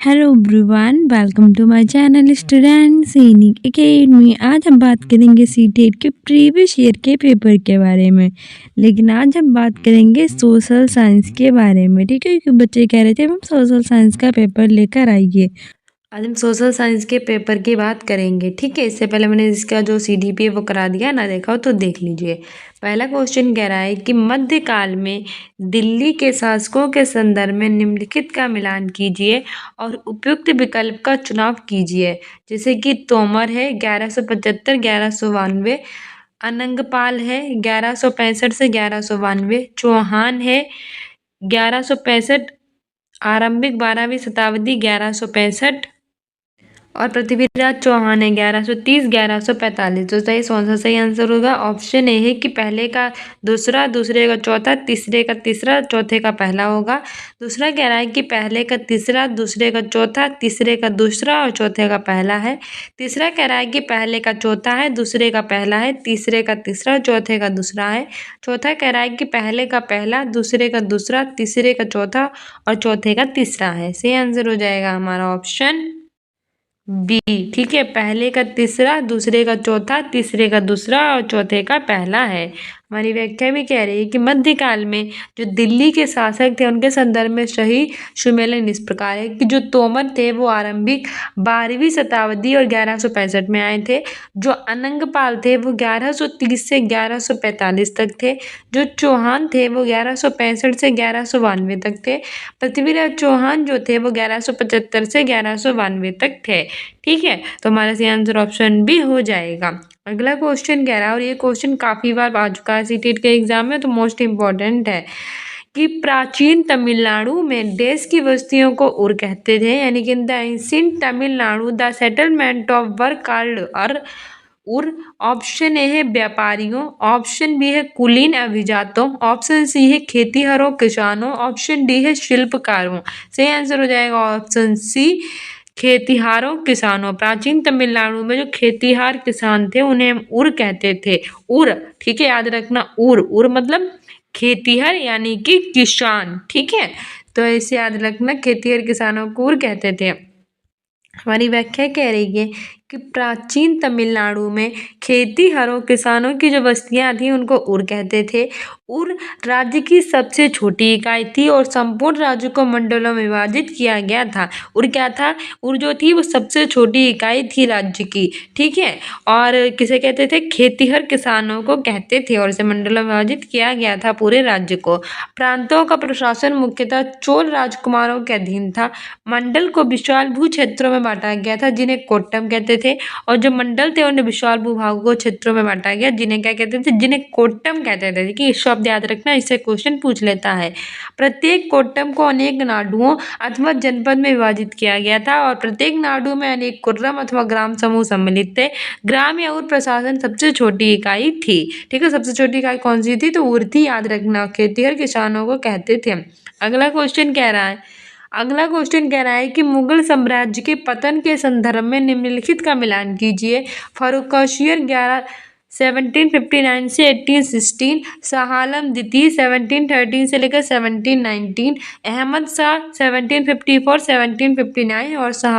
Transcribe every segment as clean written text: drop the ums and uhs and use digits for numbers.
Hello everyone, welcome to my channel Student Sainik Academy. आज हम बात करेंगे सीटेट के प्रीवियस ईयर के पेपर के बारे में, लेकिन आज हम बात करेंगे सोशल साइंस के बारे में। ठीक है, क्योंकि बच्चे कह रहे थे हम सोशल साइंस का पेपर लेकर आइए। आज हम सोशल साइंस के पेपर की बात करेंगे। ठीक है, इससे पहले मैंने इसका जो CDP है वो करा दिया, ना देखा हो तो देख लीजिए। पहला क्वेश्चन कह रहा है कि मध्यकाल में दिल्ली के शासकों के संदर्भ में निम्नलिखित का मिलान कीजिए और उपयुक्त विकल्प का चुनाव कीजिए। जैसे कि तोमर है 1175 1192, अनंगपाल है 1165 से 1192, चौहान है 1165, आरंभिक 12वीं शताब्दी 1165, और पृथ्वीराज चौहान है 1130 1145। तो सही आंसर होगा ऑप्शन ए है कि पहले का दूसरा, दूसरे का चौथा, तीसरे का तीसरा, चौथे का पहला होगा। दूसरा कह रहा है कि पहले का तीसरा, दूसरे का चौथा, तीसरे का दूसरा और चौथे का पहला है। तीसरा कह रहा है कि पहले का चौथा है, दूसरे का पहला है, तीसरे का तीसरा, चौथे का दूसरा है। चौथा कह रहा है कि पहले का पहला, दूसरे का दूसरा, तीसरे का चौथा और चौथे का तीसरा है। सही आंसर हो जाएगा हमारा ऑप्शन बी। ठीक है, पहले का तीसरा, दूसरे का चौथा, तीसरे का दूसरा और चौथे का पहला है। हमारी व्याख्या भी कह रही है कि मध्यकाल में जो दिल्ली के शासक थे उनके संदर्भ में सही सुमेलन इस प्रकार है कि जो तोमर थे वो आरंभिक 12वीं शताब्दी और 1165 में आए थे। जो अनंगपाल थे वो 1130 से 1145 तक थे। जो चौहान थे वो 1165 से 1192 तक थे। पृथ्वीराज चौहान जो थे वो 1175 से 1192 तक थे। ठीक है, तो हमारा सही आंसर ऑप्शन बी हो जाएगा। अगला क्वेश्चन कह रहा है, और ये क्वेश्चन काफ़ी बार आ चुका है सीटेट के एग्जाम में, तो मोस्ट इम्पॉर्टेंट है कि प्राचीन तमिलनाडु में देश की बस्तियों को उर कहते थे, यानी कि in the ancient Tamil Nadu the settlement of were called उर। ऑप्शन ए है व्यापारियों, ऑप्शन बी है कुलीन अभिजातों, ऑप्शन सी है खेतीहरों किसानों, ऑप्शन डी है शिल्पकारों। सही आंसर हो जाएगा ऑप्शन सी, खेतीहारों किसानों। प्राचीन तमिलनाडु में जो खेतीहार किसान थे उन्हें हम उर कहते थे। उर, ठीक है, याद रखना, उर उर मतलब खेतीहर यानी कि किसान। ठीक है, तो ऐसे याद रखना, खेतीहर किसानों को उर कहते थे। हमारी व्याख्या कह रही है कि प्राचीन तमिलनाडु में खेतीहरों किसानों की जो बस्तियां थी उनको उर कहते थे। उर राज्य की सबसे छोटी इकाई थी और संपूर्ण राज्य को मंडलों में विभाजित किया गया था। उर क्या था? उर जो थी वो सबसे छोटी इकाई थी राज्य की। ठीक है, और किसे कहते थे? खेतीहर किसानों को कहते थे, और इसे मंडलों में विभाजित किया गया था पूरे राज्य को। प्रांतों का प्रशासन मुख्यतः चोल राजकुमारों के अधीन था। मंडल को विशाल भू क्षेत्रों में बांटा गया था जिन्हें कोट्टम कहते थे, और जो मंडल थे उन्हें विशाल भूभागों को क्षेत्रों में बांटा गया जिन्हें क्या कहते थे? जिन्हें कोट्टम कहते थे। देखिए, इस शब्द याद रखना, इससे क्वेश्चन पूछ लेता है। प्रत्येक कोट्टम को अनेक नाडुओं अथवा जनपद में विभाजित किया गया था, और प्रत्येक नाडु में अनेक कुर्रम अथवा ग्राम समूह सम्मिलित थे। ग्राम या उर प्रशासन सबसे छोटी इकाई थी। ठीक है, सबसे छोटी इकाई कौन सी थी? तो उर थी, याद रखना। खेतीहर किसानों को कहते थे। अगला क्वेश्चन कह रहा है कि मुगल साम्राज्य के पतन के संदर्भ में निम्नलिखित का मिलान कीजिए। फर्रुखासियन 1759 से 1816, शाह आलम द्वितीय 1713 से लेकर 1719, अहमद शाह 1754 1759 और शाह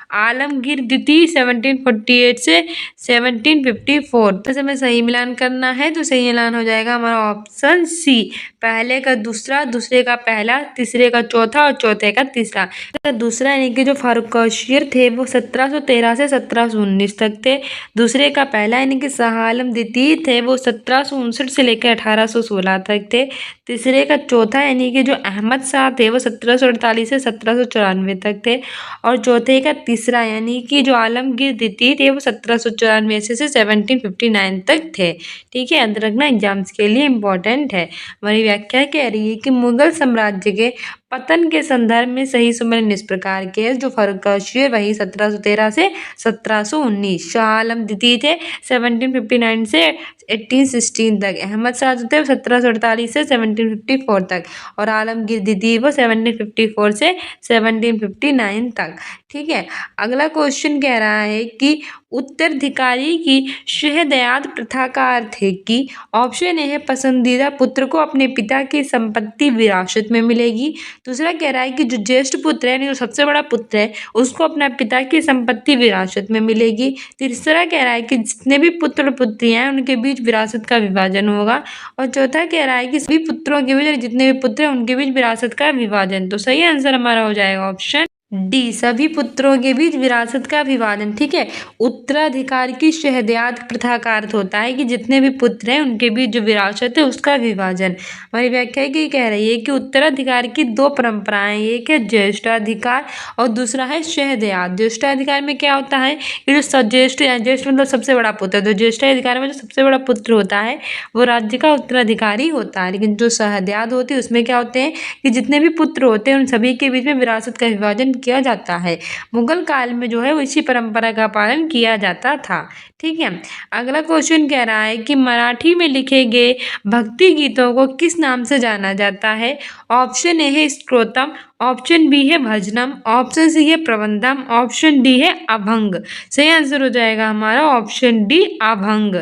आलमगीर द्वितीय 1748 से 1754। तो हमें सही मिलान करना है, तो सही मिलान हो जाएगा हमारा ऑप्शन सी, पहले का दूसरा, दूसरे का पहला, तीसरे का चौथा और चौथे का तीसरा। तो दूसरा यानी कि जो फारुखासियर थे वो 1713 से 1719 तक थे। दूसरे का पहला यानी कि शाह आलम द्वितीय थे वो 1759 से लेकर 1816 तक थे। तीसरे का चौथा यानी कि जो अहमद शाह थे वो 1748 से 1794 तक थे, और चौथे का तीसरा यानी कि जो आलमगीर द्वितीय थे वो 1794 से 1759 तक थे। ठीक है, याद रखना, एग्जाम्स के लिए इम्पोर्टेंट है। हमारी व्याख्या कह रही है कि मुगल साम्राज्य के पतन के संदर्भ में सही सुमेलन इस प्रकार के है। जो फर्रुखासियर वही 1713 से 1719, शाह आलम द्वितीय थे 1759 से 1816 तक, अहमद शाह जो थे 1748 से 1754 तक, और आलमगीर द्वितीय वो 1754 से 1759 तक। ठीक है, अगला क्वेश्चन कह रहा है कि उत्तराधिकारी की शहदयाद प्रथा का अर्थ है कि ऑप्शन ए है पसंदीदा पुत्र को अपने पिता की संपत्ति विरासत में मिलेगी। दूसरा कह रहा है कि जो ज्येष्ठ पुत्र है यानी जो सबसे बड़ा पुत्र है उसको अपना पिता की संपत्ति विरासत में मिलेगी। तीसरा कह रहा है कि जितने भी पुत्र और पुत्रियां हैं उनके बीच विरासत का विभाजन होगा। और चौथा कह रहा है कि सभी पुत्रों के बीच जितने भी पुत्र हैं उनके बीच विरासत का विभाजन। तो सही आंसर हमारा हो जाएगा ऑप्शन डी, सभी पुत्रों के बीच विरासत का विभाजन। ठीक है, उत्तराधिकार की शहदयाद प्रथा का अर्थ होता है कि जितने भी पुत्र हैं उनके बीच जो विरासत है उसका विभाजन। हमारी व्याख्या की कह रही है कि उत्तराधिकार की दो परंपराएं, एक है ज्येष्ठाधिकार और दूसरा है शहदयाद। ज्येष्ठाधिकार में क्या होता है कि जो ज्येष्ठ मतलब सबसे बड़ा पुत्र, तो ज्येष्ठाधिकार में जो सबसे बड़ा पुत्र होता है वो राज्य का उत्तराधिकारी होता है। लेकिन जो शहदयाद होती है उसमें क्या होते हैं कि जितने भी पुत्र होते हैं उन सभी के बीच में विरासत का विभाजन किया जाता है। मुगल काल में जो है वो इसी परंपरा का पालन किया जाता था। ठीक है, अगला क्वेश्चन कह रहा है कि मराठी में लिखे गए भक्ति गीतों को किस नाम से जाना जाता है। ऑप्शन ए है स्तोत्रम, ऑप्शन बी है भजनम, ऑप्शन सी है प्रबंधम, ऑप्शन डी है अभंग। सही आंसर हो जाएगा हमारा ऑप्शन डी अभंग।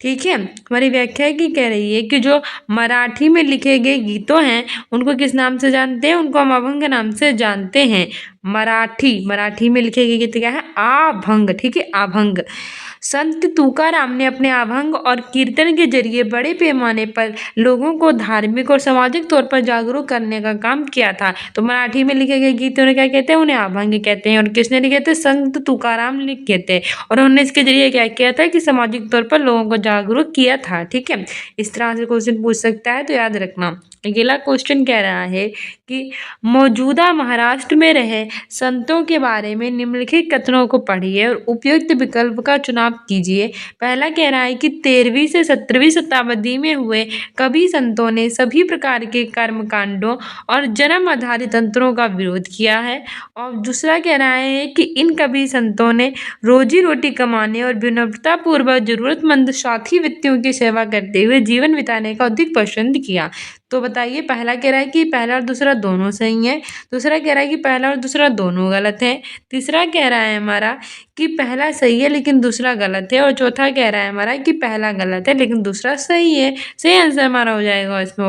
ठीक है, हमारी व्याख्या की कह रही है कि जो मराठी में लिखे गए गीतों हैं उनको किस नाम से जानते हैं, उनको हम अभंग नाम से जानते हैं। मराठी में लिखे गए गीत क्या है, अभंग। ठीक है, अभंग। संत तुकाराम ने अपने अभंग और कीर्तन के जरिए बड़े पैमाने पर लोगों को धार्मिक और सामाजिक तौर पर जागरूक करने का काम किया था। तो मराठी में लिखे गए गीत उन्हें क्या कहते हैं, उन्हें अभंग कहते हैं। और किसने लिखे थे, संत तुकाराम लिखे थे। और उन्होंने इसके जरिए क्या किया था कि सामाजिक तौर पर लोगों को जागरूक किया था। ठीक है, इस तरह से क्वेश्चन पूछ सकता है, तो याद रखना। अगला क्वेश्चन कह रहा है कि मौजूदा महाराष्ट्र में रहे संतों के बारे में निम्नलिखित कथनों को पढ़िए और उपयुक्त विकल्प का चुनाव कीजिए। पहला कह रहा है कि 13वीं से 17वीं शताब्दी में हुए कवि संतों ने सभी प्रकार के कर्म कांडों और जन्म आधारित तंत्रों का विरोध किया है। और दूसरा कह रहा है कि इन कवि संतों ने रोजी रोटी कमाने और विनम्रता पूर्वक जरूरतमंद साथी व्यक्तियों की सेवा करते हुए जीवन बिताने का अधिक पसंद किया। तो बताइए, पहला कह रहा है कि पहला और दूसरा दोनों सही है, दूसरा कह रहा है कि पहला और दूसरा दोनों गलत है, तीसरा कह रहा है हमारा कि पहला सही है लेकिन दूसरा गलत है, और चौथा कह रहा है हमारा कि पहला गलत है लेकिन दूसरा सही है। सही आंसर हमारा हो जाएगा इसमें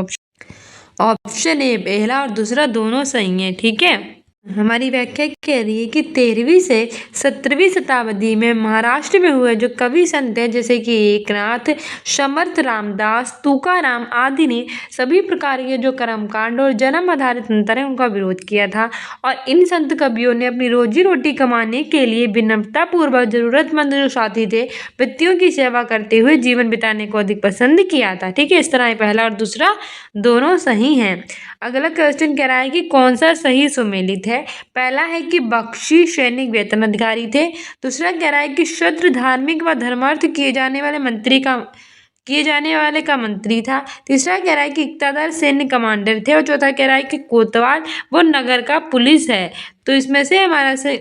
ऑप्शन ए, पहला और दूसरा दोनों सही है। ठीक है, हमारी व्याख्या कह रही है कि 13वीं से 17वीं शताब्दी में महाराष्ट्र में हुए जो कवि संत हैं जैसे कि एकनाथ, समर्थ रामदास, तुकाराम आदि ने सभी प्रकार के जो कर्मकांड और जन्म आधारित तंत्र हैं उनका विरोध किया था। और इन संत कवियों ने अपनी रोजी रोटी कमाने के लिए विनम्रता पूर्वक जरूरतमंद जो साथी थे व्यक्तियों की सेवा करते हुए जीवन बिताने को अधिक पसंद किया था। ठीक है, इस तरह पहला और दूसरा दोनों सही हैं। अगला क्वेश्चन कह रहा है कि कौन सा सही सुमेलित है। पहला है कि बख्शी सैनिक वेतन अधिकारी थे, दूसरा कह रहा है कि शूद्र धार्मिक व धर्मार्थ किए जाने वाले का मंत्री था, तीसरा कह रहा है कि इक्तादार सैन्य कमांडर थे, और चौथा कह रहा है कि कोतवाल वो नगर का पुलिस है। तो इसमें से हमारा से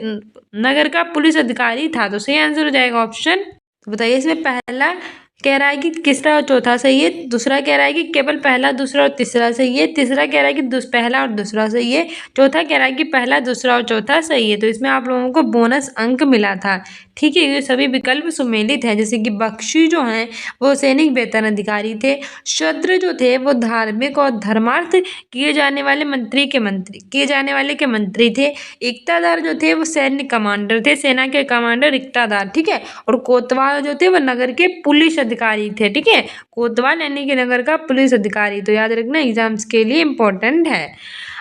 नगर का पुलिस अधिकारी था। तो सही आंसर हो जाएगा ऑप्शन। तो बताइए, इसमें पहला कह रहा है कि तीसरा और चौथा सही है, दूसरा कह रहा है कि केवल पहला, दूसरा और तीसरा सही है, तीसरा कह रहा है कि पहला और दूसरा सही है, चौथा कह रहा है कि पहला, दूसरा और चौथा सही है। तो इसमें आप लोगों को बोनस अंक मिला था। ठीक है, ये सभी विकल्प सुमेलित है। जैसे कि बख्शी जो हैं वो सैनिक वेतन अधिकारी थे, शूद्र जो थे वो धार्मिक और धर्मार्थ किए जाने वाले के मंत्री थे, इक्तादार जो थे वो सैन्य कमांडर थे, सेना के कमांडर इक्तादार। ठीक है, और कोतवाल जो थे वो नगर के पुलिस अधिकारी थे। ठीक है, कोतवाल यानी कि नगर का पुलिस अधिकारी। तो याद रखना, एग्जाम्स के लिए इम्पोर्टेंट है।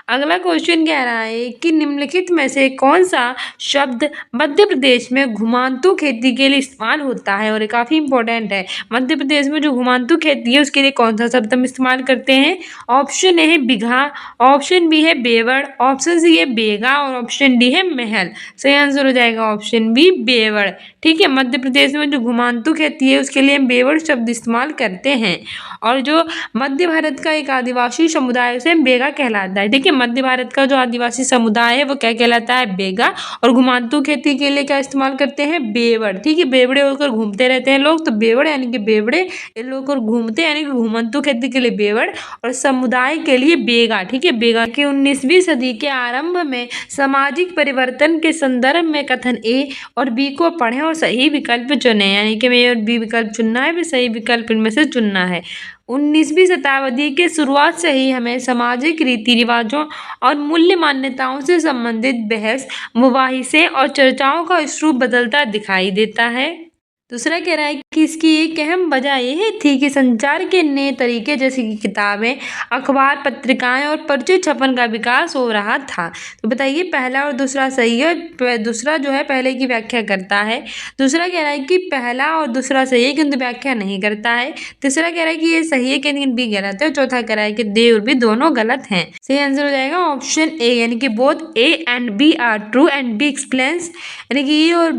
अगला क्वेश्चन कह रहा है कि निम्नलिखित में से कौन सा शब्द मध्य प्रदेश में घुमांतु खेती के लिए इस्तेमाल होता है। और ये काफ़ी इंपॉर्टेंट है। मध्य प्रदेश में जो घुमांतु खेती है उसके लिए कौन सा शब्द हम इस्तेमाल करते हैं। ऑप्शन ए है बिघा, ऑप्शन बी है बेवड़, ऑप्शन सी है बेगा और ऑप्शन डी है महल। सही आंसर हो जाएगा ऑप्शन बी बेवड़। ठीक है, मध्य प्रदेश में जो घुमांतु खेती है उसके लिए हम बेवड़ शब्द इस्तेमाल करते हैं। और जो मध्य भारत का एक आदिवासी समुदाय उसे बेगा कहलाता है। ठीक है, मध्य भारत का जो आदिवासी समुदाय है वो क्या कहलाता है, बेगा। और घुमांतु खेती के लिए क्या इस्तेमाल करते हैं, बेवड़। ठीक है, बेवड़े होकर घूमते रहते हैं लोग, तो बेवड़ यानी कि बेवड़े, ये लोग और घूमते यानी कि घुमांतु खेती के लिए बेवड़ और समुदाय के लिए बेगा। ठीक है, बेगा के 19वीं सदी के आरंभ में सामाजिक परिवर्तन के संदर्भ में कथन ए और बी को पढ़ें और वो सही विकल्प चुने, यानी कि ए और बी विकल्प चुनना है, फिर सही विकल्प इनमें से चुनना है। 19वीं शताब्दी के शुरुआत से ही हमें सामाजिक रीति रिवाजों और मूल्य मान्यताओं से संबंधित बहस, मुबाहिसे और चर्चाओं का स्वरूप बदलता दिखाई देता है। दूसरा कह रहा है कि इसकी एक अहम वजह यह थी कि संचार के नए तरीके जैसे कि किताबें, अखबार, पत्रिकाएं और पर्चे छपन का विकास हो रहा था। तो बताइए पहला और दूसरा सही है। दूसरा जो है पहले की व्याख्या करता है। दूसरा कह रहा है कि पहला और दूसरा सही है किंतु व्याख्या नहीं करता है। तीसरा कह रहा है कि ये सही है लेकिन बी गलत है। चौथा कह रहा है कि दे और बी दोनों गलत हैं। सही आंसर हो जाएगा ऑप्शन ए, यानी कि both A and B are true and B explains, यानी कि ए और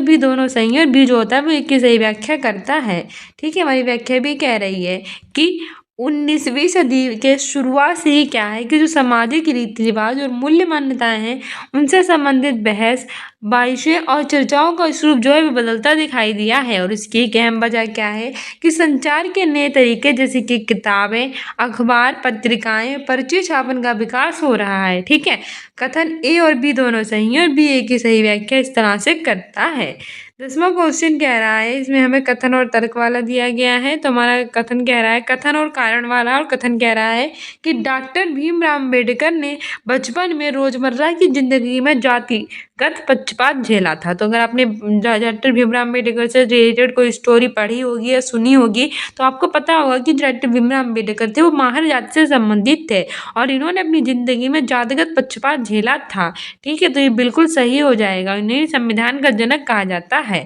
बी दोनों सही है और बी जो होता है वो एक की सही व्याख्या करता है। ठीक है, हमारी व्याख्या भी कह रही है कि 19वीं सदी के शुरुआत से ही क्या है कि जो सामाजिक रीति रिवाज और मूल्य मान्यताएं हैं उनसे संबंधित बहस, बाइशें और चर्चाओं का स्वरूप जो है वो बदलता दिखाई दिया है। और इसकी एक अहम वजह क्या है कि संचार के नए तरीके जैसे कि किताबें, अखबार, पत्रिकाएं, पर्चे छापन का विकास हो रहा है। ठीक है, कथन ए और बी दोनों सही है और बी ए की सही व्याख्या इस तरह से करता है। 10वां क्वेश्चन कह रहा है, इसमें हमें कथन और तर्क वाला दिया गया है। तो हमारा कथन कह रहा है कथन और कारण वाला, और कथन कह रहा है कि डॉक्टर भीमराव अम्बेडकर ने बचपन में रोजमर्रा की जिंदगी में जातिगत पक्षपात झेला था। तो अगर आपने डॉक्टर भीमराव अम्बेडकर से रिलेटेड कोई स्टोरी पढ़ी होगी या सुनी होगी तो आपको पता होगा कि डॉक्टर भीमराव अम्बेडकर थे वो माहर जाति से संबंधित थे और इन्होंने अपनी जिंदगी में जातिगत पक्षपात झेला था। ठीक है, तो ये बिल्कुल सही हो जाएगा। इन्हें संविधान का जनक कहा जाता है।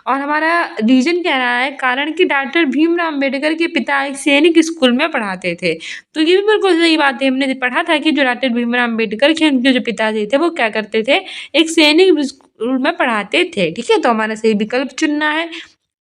और हमारा रीजन कह रहा है कारण कि डॉक्टर भीमराव अम्बेडकर के पिता एक सैनिक स्कूल में पढ़ाते थे। तो ये भी बिल्कुल सही बात है। हमने पढ़ा था कि जो डॉक्टर भीमराव अम्बेडकर के उनके जो पिताजी थे वो क्या करते थे, एक सैनिक स्कूल में पढ़ाते थे। ठीक है, तो हमारा सही विकल्प चुनना है।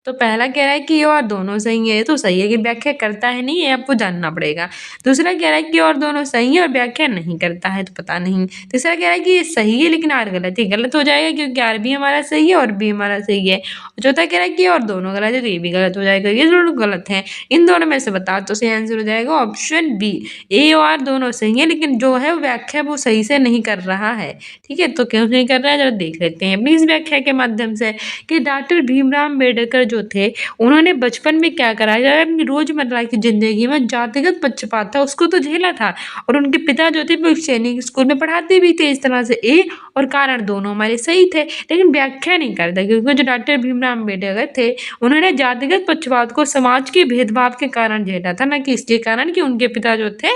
तो पहला कह रहा है कि और दोनों सही है, तो सही है कि व्याख्या करता है नहीं है, आपको जानना पड़ेगा। दूसरा कह रहा है कि और दोनों सही है और व्याख्या नहीं करता है, तो पता नहीं। तीसरा कह रहा है कि ये सही है लेकिन आर गलत है, गलत हो जाएगा क्योंकि आर भी हमारा सही है और बी हमारा सही है। चौथा कह रहा है कि और दोनों गलत है, तो ये भी गलत हो जाएगा, ये दोनों गलत है। इन दोनों में से बताओ, तो सही आंसर हो जाएगा ऑप्शन बी, ए और आर दोनों सही है लेकिन जो है व्याख्या वो सही से नहीं कर रहा है। ठीक है, तो क्यों नहीं कर रहा है जरा देख लेते हैं अपनी इस व्याख्या के माध्यम से कि डॉक्टर भीमराव अम्बेडकर जो थे उन्होंने बचपन में क्या करा, अपनी रोजमर्रा की जिंदगी में जातिगत पक्षपात था उसको तो झेला था और उनके पिता जो थे वो एक सैनिक स्कूल में पढ़ाते भी थे। इस तरह से ए और कारण दोनों हमारे सही थे लेकिन व्याख्या नहीं करता क्योंकि जो डॉक्टर भीमराव अम्बेडकर थे उन्होंने जातिगत पक्षपात को समाज के भेदभाव के कारण झेला था, ना कि इसके कारण कि उनके पिता जो थे,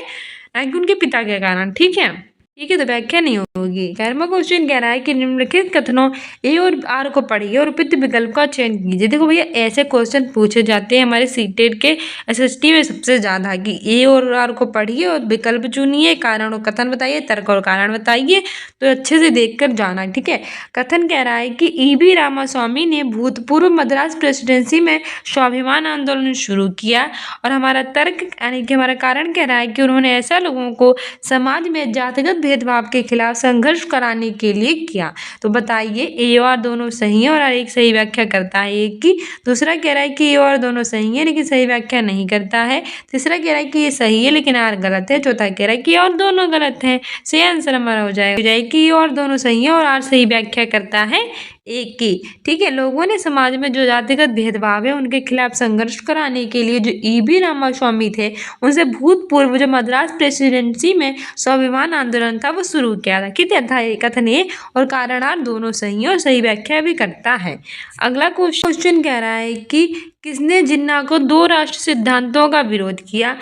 ना कि उनके पिता के कारण। ठीक है, तो व्याख्या नहीं होगी। 11वां क्वेश्चन कह रहा है कि निम्नलिखित कथनों ए और आर को पढ़िए और उपयुक्त विकल्प का चयन कीजिए। देखो भैया ऐसे क्वेश्चन पूछे जाते हैं हमारे सीटेट के एसएसटी में सबसे ज्यादा कि ए और आर को पढ़िए और विकल्प चुनिए, कारण और कथन बताइए, तर्क और कारण बताइए। तो अच्छे से देखकर जाना। ठीक है, कथन कह रहा है कि ईबी रामास्वामी ने भूतपूर्व मद्रास प्रेसिडेंसी में स्वाभिमान आंदोलन शुरू किया। और हमारा तर्क यानी कि हमारा कारण कह रहा है कि उन्होंने ऐसा लोगों को समाज में जातिगत भेदभाव के खिलाफ संघर्ष कराने के लिए किया। तो बताइए ए और दोनों सही है और एक सही व्याख्या करता है एक की। दूसरा कह रहा है कि ए और दोनों सही है लेकिन सही व्याख्या नहीं करता है। तीसरा कह रहा है कि ये सही है लेकिन आर गलत है। चौथा कह रहा है कि और दोनों गलत हैं। सही आंसर हमारा हो जाएगा कि और दोनों सही है और आर सही व्याख्या करता है एक की। ठीक है, लोगों ने समाज में जो जातिगत भेदभाव है उनके खिलाफ संघर्ष कराने के लिए जो ईबी रामास्वामी थे उनसे भूतपूर्व जो मद्रास प्रेसिडेंसी में स्वाभिमान आंदोलन था वो शुरू किया था। कितना था कथन ए और कारण आर दोनों सही है और सही व्याख्या भी करता है। अगला क्वेश्चन कह रहा है कि किसने जिन्ना को दो राष्ट्र सिद्धांतों का विरोध किया।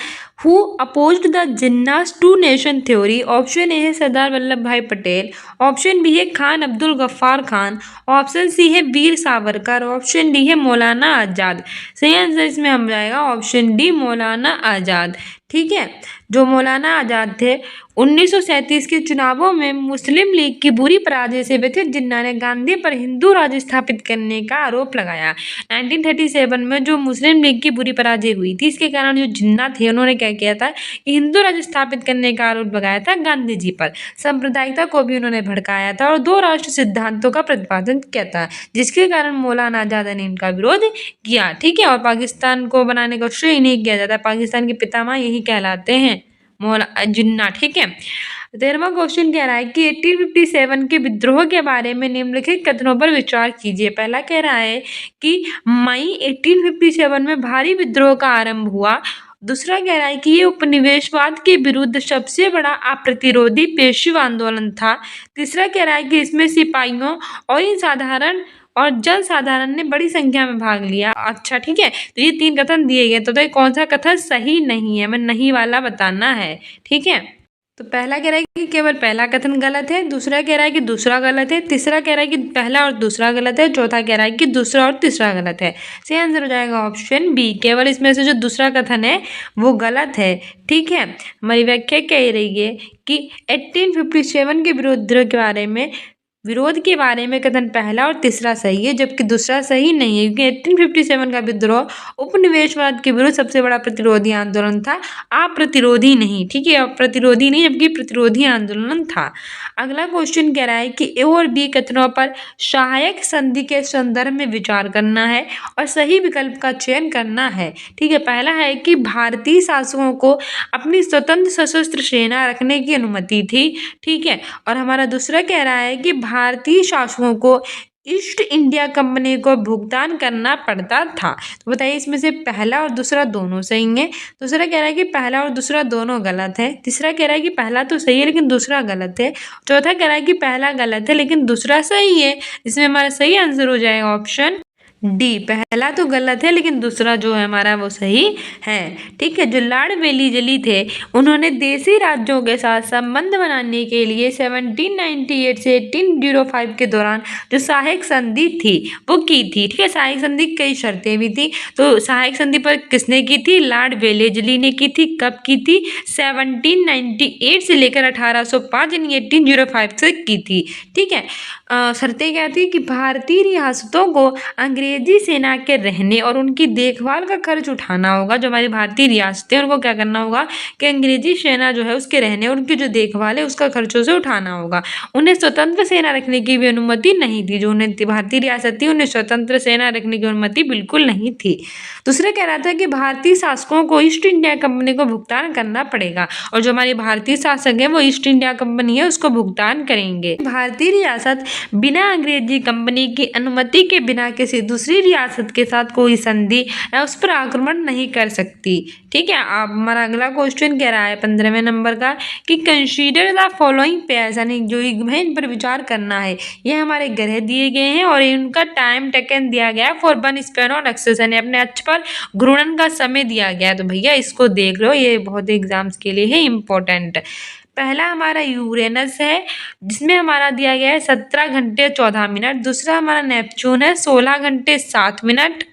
Who opposed the Jinnah's two nation theory. Option A है सरदार वल्लभ भाई पटेल, ऑप्शन बी है खान अब्दुल गफ्फार खान, ऑप्शन सी है वीर सावरकर, ऑप्शन डी है मौलाना आज़ाद। सही आंसर इसमें हम जाएगा ऑप्शन डी मौलाना आज़ाद। ठीक है, जो मौलाना आज़ाद थे 1937 के चुनावों में मुस्लिम लीग की बुरी पराजय से व्यथित जिन्ना ने गांधी पर हिंदू राज स्थापित करने का आरोप लगाया। 1937 में जो मुस्लिम लीग की बुरी पराजय हुई थी इसके कारण जो जिन्ना थे उन्होंने क्या किया था कि हिंदू राज स्थापित करने का आरोप लगाया था गांधी जी पर। सांप्रदायिकता को भी उन्होंने भड़काया था और दो राष्ट्र सिद्धांतों का प्रतिपादन किया था जिसके कारण मौलाना आज़ाद ने इनका विरोध किया। ठीक है, और पाकिस्तान को बनाने का श्रेय नहीं किया जाता, पाकिस्तान के पितामह यही कहलाते हैं। मौला जिन्ना। ठीक है। 13वां क्वेश्चन कह रहा है कि 1857 के विद्रोह के बारे में निम्नलिखित कथनों पर विचार कीजिए। पहला कह रहा है कि मई 1857 में भारी विद्रोह का आरंभ हुआ। दूसरा कह रहा है कि ये उपनिवेशवाद के विरुद्ध सबसे बड़ा अप्रतिरोधी पेशवा आंदोलन था। तीसरा कह रहा है कि इसमें सिपाहियों और इन साधारण और जन साधारण ने बड़ी संख्या में भाग लिया। अच्छा, ठीक है। तो ये 3 कथन दिए गए, तो ये कौन सा कथन सही नहीं है, हमें नहीं वाला बताना है। ठीक है। तो पहला कह रहा है कि केवल पहला कथन गलत है, दूसरा कह रहा है कि दूसरा गलत है, तीसरा कह रहा है कि पहला और दूसरा गलत है, चौथा कह रहा है कि दूसरा और तीसरा गलत है। सही आंसर हो जाएगा ऑप्शन बी, केवल इसमें से जो दूसरा कथन है वो गलत है। ठीक है। हमारी व्याख्या कह रही है कि 1857 के विरोध के बारे में कथन पहला और तीसरा सही है, जबकि दूसरा सही नहीं है, क्योंकि 1857 का विद्रोह उपनिवेशवाद के विरुद्ध सबसे बड़ा प्रतिरोधी आंदोलन था, अप्रतिरोधी नहीं। ठीक है, अप्रतिरोधी नहीं जबकि प्रतिरोधी आंदोलन था। अगला क्वेश्चन कह रहा है कि ए और बी कथनों पर सहायक संधि के संदर्भ में विचार करना है और सही विकल्प का चयन करना है। ठीक है। पहला है कि भारतीय शासकों को अपनी स्वतंत्र सशस्त्र सेना रखने की अनुमति थी। ठीक है। और हमारा दूसरा कह रहा है कि भारतीय शासकों को ईस्ट इंडिया कंपनी को भुगतान करना पड़ता था। तो बताइए इसमें से पहला और दूसरा दोनों सही है। दूसरा कह रहा है कि पहला और दूसरा दोनों गलत है। तीसरा कह रहा है कि पहला तो सही है लेकिन दूसरा गलत है। चौथा कह रहा है कि पहला गलत है लेकिन दूसरा सही है। इसमें हमारा सही आंसर हो जाएगा ऑप्शन डी, पहला तो गलत है लेकिन दूसरा जो है हमारा वो सही है। ठीक है। जो लॉर्ड वेलीजली थे उन्होंने देशी राज्यों के साथ संबंध बनाने के लिए 1798 से 1805 के दौरान जो सहायक संधि थी वो की थी। ठीक है। सहायक संधि की कई शर्तें भी थी, तो सहायक संधि पर किसने की थी? लॉर्ड वेलीजली ने की थी। कब की थी? 1798 से लेकर 1805 यानी 1805 से की थी। ठीक है। शर्तें क्या थी कि भारतीय रियासतों को अंग्रेजी सेना के रहने और उनकी देखभाल का खर्च उठाना होगा। जो हमारी भारतीय रियासतें उनको क्या करना होगा कि अंग्रेजी सेना जो है उसके रहने और उनकी जो देखभाल है उसका खर्चों से उठाना होगा। उन्हें स्वतंत्र सेना रखने की भी अनुमति नहीं थी। जो उन्हें भारतीय रियासत थी उन्हें स्वतंत्र सेना रखने की अनुमति बिल्कुल नहीं थी। दूसरा कह रहा था कि भारतीय शासकों को ईस्ट इंडिया कंपनी को भुगतान करना पड़ेगा और जो हमारी भारतीय शासक है वो ईस्ट इंडिया कंपनी है उसको भुगतान करेंगे। भारतीय रियासत बिना अंग्रेजी कंपनी की अनुमति के बिना किसी दूसरी रियासत के साथ कोई संधि या उस पर आक्रमण नहीं कर सकती। ठीक है। अब हमारा अगला क्वेश्चन कह रहा है 15वें नंबर का कि कंसीडर द फॉलोइंग पेयर्स, यानी जो इन पर विचार करना है। ये हमारे ग्रह दिए गए हैं और इनका टाइम टेकन दिया गया है for one span on axis, यानी अपने अक्ष पर घूर्णन का समय दिया गया है। तो भैया इसको देख लो, ये बहुत एग्जाम्स के लिए है इम्पोर्टेंट। पहला हमारा यूरेनस है जिसमें हमारा दिया गया है 17 घंटे 14 मिनट। दूसरा हमारा नेपच्यून है 16 घंटे 7 मिनट।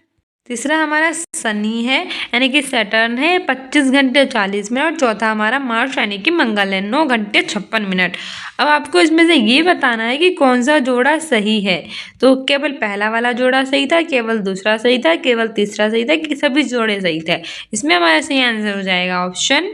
तीसरा हमारा शनि है यानी कि सैटर्न है 25 घंटे 40 मिनट। और चौथा हमारा मार्स यानी कि मंगल है 9 घंटे 56 मिनट। अब आपको इसमें से ये बताना है कि कौन सा जोड़ा सही है। तो केवल पहला वाला जोड़ा सही था, केवल दूसरा सही था, केवल तीसरा सही था, कि सभी जोड़े सही थे। इसमें हमारा सही आंसर हो जाएगा ऑप्शन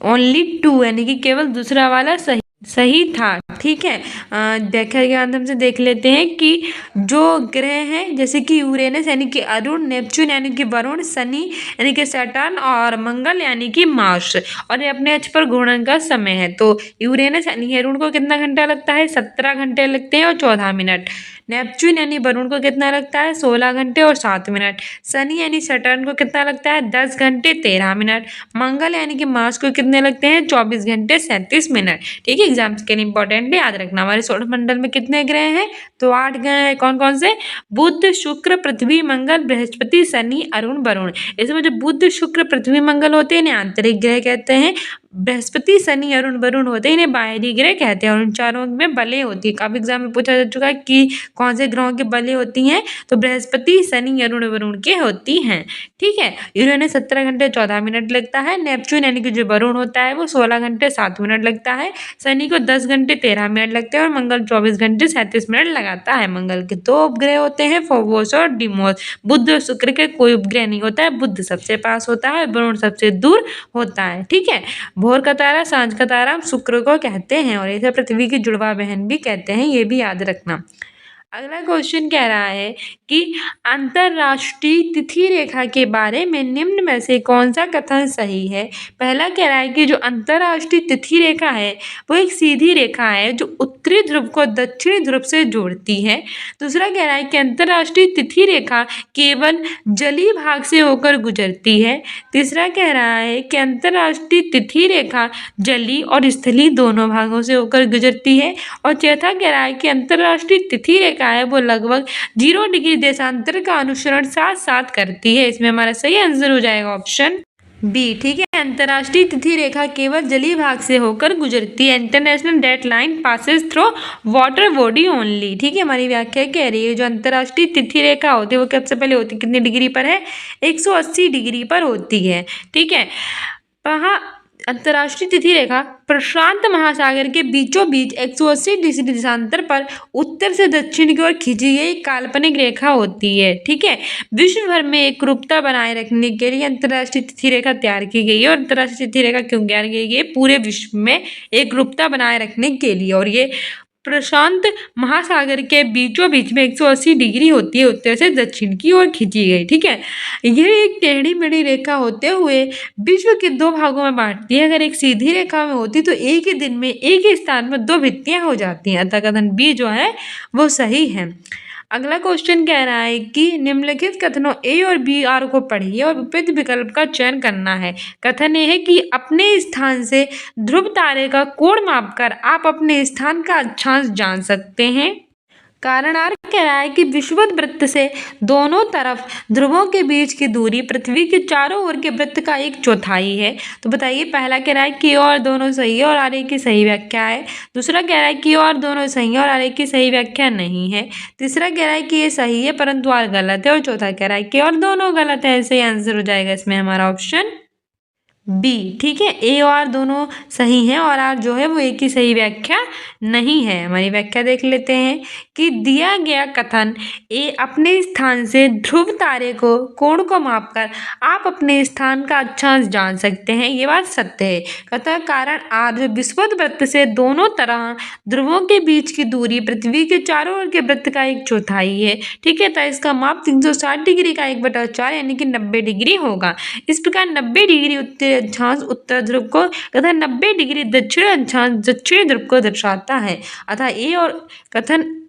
ओनली 2, यानी कि केवल दूसरा वाला सही था। ठीक है। व्याख्या के माध्यम से देख लेते हैं कि जो ग्रह हैं जैसे कि यूरेनस यानी कि अरुण, नेपच्यून यानी कि वरुण, शनि यानी कि सैटर्न और मंगल यानी कि मार्स, और ये अपने अक्ष पर घूर्णन का समय है। तो यूरेनस यानी अरुण को कितना घंटा लगता है? 17 घंटे लगते हैं और 14 मिनट। नेपच्यून यानी वरुण को कितना लगता है? 16 घंटे और 7 मिनट। शनि यानी सैटर्न को कितना लगता है? 10 घंटे 13 मिनट। मंगल यानी कि मार्स को कितने लगते हैं? 24 घंटे 37 मिनट। ठीक है। एग्जाम्स के लिए इंपॉर्टेंट है, याद रखना। हमारे सौर मंडल में कितने ग्रह हैं? तो 8 ग्रह हैं। कौन कौन से? बुध, शुक्र, पृथ्वी, मंगल, बृहस्पति, शनि, अरुण, वरुण। इसमें जो बुध, शुक्र, पृथ्वी, मंगल होते हैं इन्हें आंतरिक ग्रह कहते हैं। बृहस्पति, शनि, अरुण, वरुण होते हैं इन्हें बाहरी ग्रह कहते हैं। और उन चारों में बलें होती है। काफी एग्जाम में पूछा जा चुका है कि कौन से ग्रहों की बलें होती हैं? तो बृहस्पति, शनि, अरुण, वरुण के होती हैं। ठीक है। यूरेनस 17 घंटे 14 मिनट लगता है। नेपच्यून यानी कि जो वरुण होता है वो 16 घंटे 7 मिनट लगता है। शनि को 10 घंटे 13 मिनट लगते हैं और मंगल 24 घंटे 37 मिनट लगाता है। मंगल के 2 उपग्रह होते हैं, फोबोस और डिमोस। बुध और शुक्र के कोई उपग्रह नहीं होता है। बुध सबसे पास होता है, वरुण सबसे दूर होता है। ठीक है। भोर का तारा, सांझ का तारा शुक्र को कहते हैं और इसे पृथ्वी की जुड़वा बहन भी कहते हैं, ये भी याद रखना। अगला क्वेश्चन कह रहा है कि अंतरराष्ट्रीय तिथि रेखा के बारे में निम्न में से कौन सा कथन सही है। पहला कह रहा है कि जो अंतरराष्ट्रीय तिथि रेखा है वो एक सीधी रेखा है जो उत्तरी ध्रुव को दक्षिणी ध्रुव से जोड़ती है। दूसरा कह रहा है कि अंतरराष्ट्रीय तिथि रेखा केवल जलीय भाग से होकर गुजरती है। तीसरा कह रहा है कि अंतरराष्ट्रीय तिथि रेखा जलीय और स्थलीय दोनों भागों से होकर गुजरती है। और चौथा कह रहा है कि अंतरराष्ट्रीय तिथि रेखा है वो लगभग 0 डिग्री देशांतर का अनुसरण साथ साथ करती है। इसमें हमारा सही आंसर हो जाएगा ऑप्शन बी। ठीक है, अंतरराष्ट्रीय तिथि रेखा केवल जलीय भाग से होकर गुजरती है। International Date Line passes through water body only. ठीक है, हमारी व्याख्या कह रही है जो अंतरराष्ट्रीय तिथि रेखा होती है वो सबसे पहले होती है कितनी डिग्री पर है, 180 डिग्री पर होती है। ठीक है, वहाँ अंतर्राष्ट्रीय तिथि रेखा प्रशांत महासागर के बीचों बीच 180 डिग्री देशांतर पर उत्तर से दक्षिण की ओर खींची गई काल्पनिक रेखा होती है। ठीक है, विश्व भर में एक रूपता बनाए रखने के लिए अंतर्राष्ट्रीय तिथि रेखा तैयार की गई है। और अंतर्राष्ट्रीय तिथि रेखा क्यों तैयार की गई है? पूरे विश्व में एक रूपता बनाए रखने के लिए। और ये प्रशांत महासागर के बीचों बीच में 180 डिग्री होती है, उत्तर से दक्षिण की ओर खींची गई। ठीक है, यह एक टेढ़ी मेढ़ी रेखा होते हुए विश्व के 2 भागों में बांटती है। अगर एक सीधी रेखा में होती तो एक ही दिन में एक ही स्थान में 2 भित्तियां हो जाती हैं। अतः कथन बी जो है वो सही है। अगला क्वेश्चन कह रहा है कि निम्नलिखित कथनों ए और बी आर को पढ़िए और विपरीत विकल्प का चयन करना है। कथन ये है कि अपने स्थान से ध्रुव तारे का कोण मापकर आप अपने स्थान का अक्षांश जान सकते हैं। कारण आर कह रहा है कि विषुवत वृत्त से दोनों तरफ ध्रुवों के बीच की दूरी पृथ्वी के चारों ओर के वृत्त का 1/4 है। तो बताइए, पहला कह रहा है कि और दोनों सही है और आर की सही व्याख्या है। दूसरा कह रहा है कि और दोनों सही है और आर की सही व्याख्या नहीं है। तीसरा कह रहा है कि ये सही है परंतु आर गलत है। और चौथा कह रहा है कि और दोनों गलत है। ऐसे ही आंसर हो जाएगा इसमें हमारा ऑप्शन बी। ठीक है, ए और आर दोनों सही हैं और आर जो है वो एक ही सही व्याख्या नहीं है। हमारी व्याख्या देख लेते हैं कि दिया गया कथन ए अपने स्थान से ध्रुव तारे को कोण को मापकर आप अपने स्थान का अक्षांश जान सकते हैं, ये बात सत्य है। कथा कारण आर जो विषुवत वृत्त से दोनों तरह ध्रुवों के बीच की दूरी पृथ्वी के चारों ओर के वृत्त का 1/4 है। ठीक है, तो इसका माप 360 डिग्री का 1/4 यानी कि 90 डिग्री होगा। इस प्रकार 90 डिग्री उत्तरी अक्षांश उत्तर ध्रुव को तथा 90 डिग्री दक्षिण अक्षांश दक्षिण ध्रुव को दर्शाता है।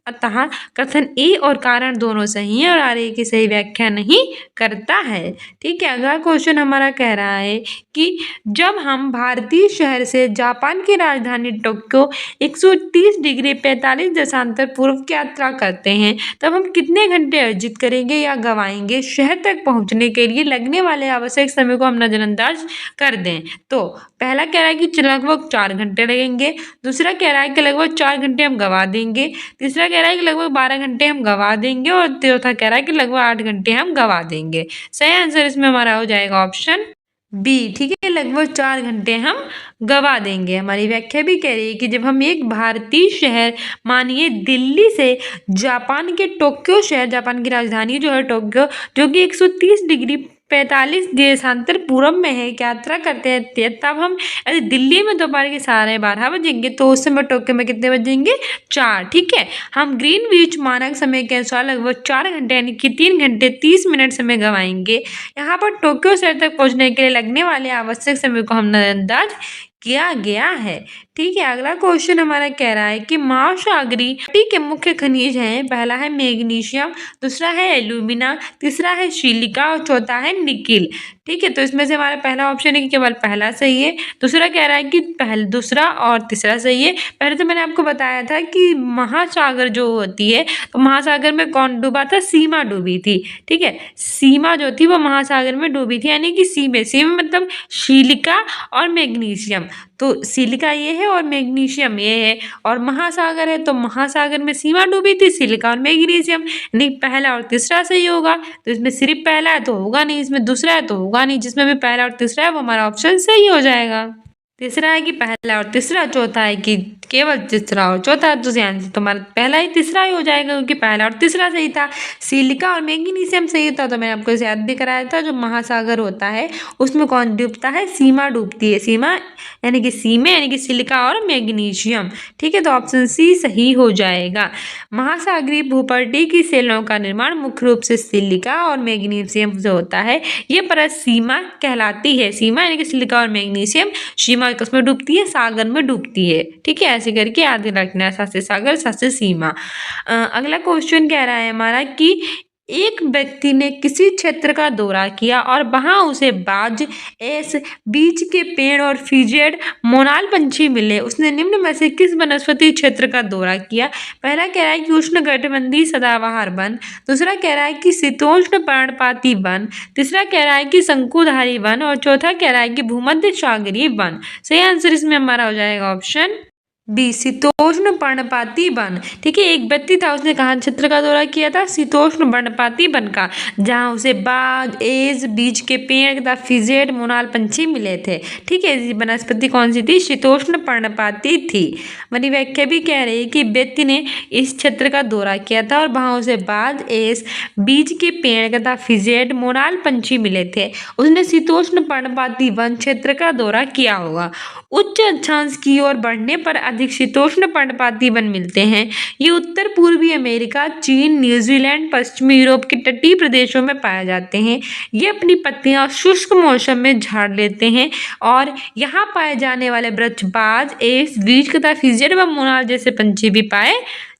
अतः कथन ए और कारण दोनों सही है और आर ए की सही व्याख्या नहीं करता है। ठीक है, अगला क्वेश्चन हमारा कह रहा है कि जब हम भारतीय शहर से जापान की राजधानी टोक्यो 130 डिग्री 45 देशांतर पूर्व की यात्रा करते हैं तब हम कितने घंटे अर्जित करेंगे या गवाएंगे? शहर तक पहुंचने के लिए लगने वाले आवश्यक समय को हम नजरअंदाज कर दें तो पहला कह रहा है कि लगभग 4 घंटे लगेंगे। दूसरा कह रहा है कि लगभग 4 घंटे हम गवा देंगे। तीसरा कह रहा है कि लगभग 12 घंटे हम गवा देंगे। और चौथा कह रहा है कि लगभग 8 घंटे हम गवा देंगे। सही आंसर इसमें हमारा हो जाएगा ऑप्शन बी। ठीक है, लगभग 4 घंटे हम गवा देंगे। हमारी व्याख्या भी कह रही है कि जब हम एक भारतीय शहर मानिए दिल्ली से जापान के टोक्यो शहर, जापान की राजधानी जो है टोक्यो, जो कि 130 डिग्री 45 देशांतर पूर्व में है, यात्रा करते हैं तब हम यदि दिल्ली में दोपहर के 12:30 बजेंगे तो उस समय टोक्यो में कितने बजेंगे? 4। ठीक है, हम ग्रीनविच मानक समय के अनुसार लगभग 4 घंटे यानी कि 3 घंटे 30 मिनट समय गवाएंगे। यहाँ पर टोक्यो शहर तक पहुँचने के लिए लगने वाले आवश्यक समय को हम नजरअंदाज किया गया है। ठीक है, अगला क्वेश्चन हमारा कह रहा है कि महासागरीय मिट्टी के मुख्य खनिज हैं। पहला है मैग्नीशियम, दूसरा है एल्यूमिना, तीसरा है सिलिका और चौथा है निकिल। ठीक है, तो इसमें से हमारा पहला ऑप्शन है कि केवल पहला सही है। दूसरा कह रहा है कि दूसरा और तीसरा सही है। पहले तो मैंने आपको बताया था कि महासागर जो होती है तो महासागर में कौन डूबा था? सीमा डूबी थी। ठीक है, सीमा जो थी वो महासागर में डूबी थी यानी कि सीमे मतलब सिलिका और मैग्नीशियम। तो सिलिका ये है और मैग्नीशियम ये है और महासागर है तो महासागर में सीमा डूबी थी, सिलिका और मैग्नीशियम। नहीं, पहला और तीसरा सही होगा। तो इसमें सिर्फ पहला है तो होगा नहीं, इसमें दूसरा है तो होगा नहीं। जिसमें भी पहला और तीसरा है वो हमारा ऑप्शन सही हो जाएगा। तीसरा है कि पहला और तीसरा, चौथा है कि केवल तीसरा और चौथा। तो आंसर तुम्हारा पहला ही तीसरा ही हो जाएगा, क्योंकि पहला और तीसरा सही था। सिलिका और मैग्नीशियम सही था। तो मैंने आपको इसे याद भी कराया था, जो महासागर होता है उसमें कौन डूबता है? सीमा डूबती है। सीमा यानी कि सी में, यानी कि सिलिका और मैग्नीशियम। ठीक है, तो ऑप्शन सी सही हो जाएगा। महासागरीय भूपटल की सेलों का निर्माण मुख्य रूप से सिलिका और मैग्नीशियम से होता है। ये परत सीमा कहलाती है। सीमा यानी कि सिलिका और मैग्नीशियम, सीमा किसमें डूबती है? सागर में डूबती है। ठीक है, ऐसे करके याद रखना है, सा से सागर, सा से सीमा। अगला क्वेश्चन कह रहा है हमारा कि एक व्यक्ति ने किसी क्षेत्र का दौरा किया और वहां उसे बाज, एस, बीज के पेड़ और फिजेड, मोनाल पंछी मिले। उसने निम्न में से किस वनस्पति क्षेत्र का दौरा किया? पहला कह रहा है कि उष्णकटिबंधीय सदाबहार वन, दूसरा कह रहा है कि शीतोष्ण पर्णपाती वन, तीसरा कह रहा है कि शंकुधारी वन, और चौथा कह रहा है कि भूमध्य सागरीय वन। सही आंसर इसमें हमारा हो जाएगा ऑप्शन बी, शीतोष्ण पर्णपाती वन। ठीक है, एक व्यक्ति था, उसने कहा क्षेत्र का दौरा किया था? शीतोष्ण पर्णपाती वन का, जहां उसे बाज, एज, बीज के पेड़ तथा फिजेड, मोनाल पंछी मिले थे। ठीक है, ये वनस्पति कौन सी थी? शीतोष्ण पर्णपाती थी। मेरी व्याख्या भी कह रही है कि व्यक्ति ने इस क्षेत्र का दौरा किया था और वहां उसे बाज, एस, बीज के पेड़ तथा फिजेड, मोनाल पंछी मिले थे। उसने शीतोष्ण पर्णपाती वन क्षेत्र का दौरा किया होगा। उच्च अक्षांश की ओर बढ़ने पर अधिक शीतोष्ण पर्णपाती वन मिलते हैं। ये उत्तर पूर्वी अमेरिका, चीन, न्यूजीलैंड, पश्चिमी यूरोप के तटीय प्रदेशों में पाए जाते हैं। ये अपनी पत्तियां शुष्क मौसम में झाड़ लेते हैं और यहाँ पाए जाने वाले वृक्ष बाज, एस, बीज तथा फिजेड व मोनाल जैसे पंछी भी पाए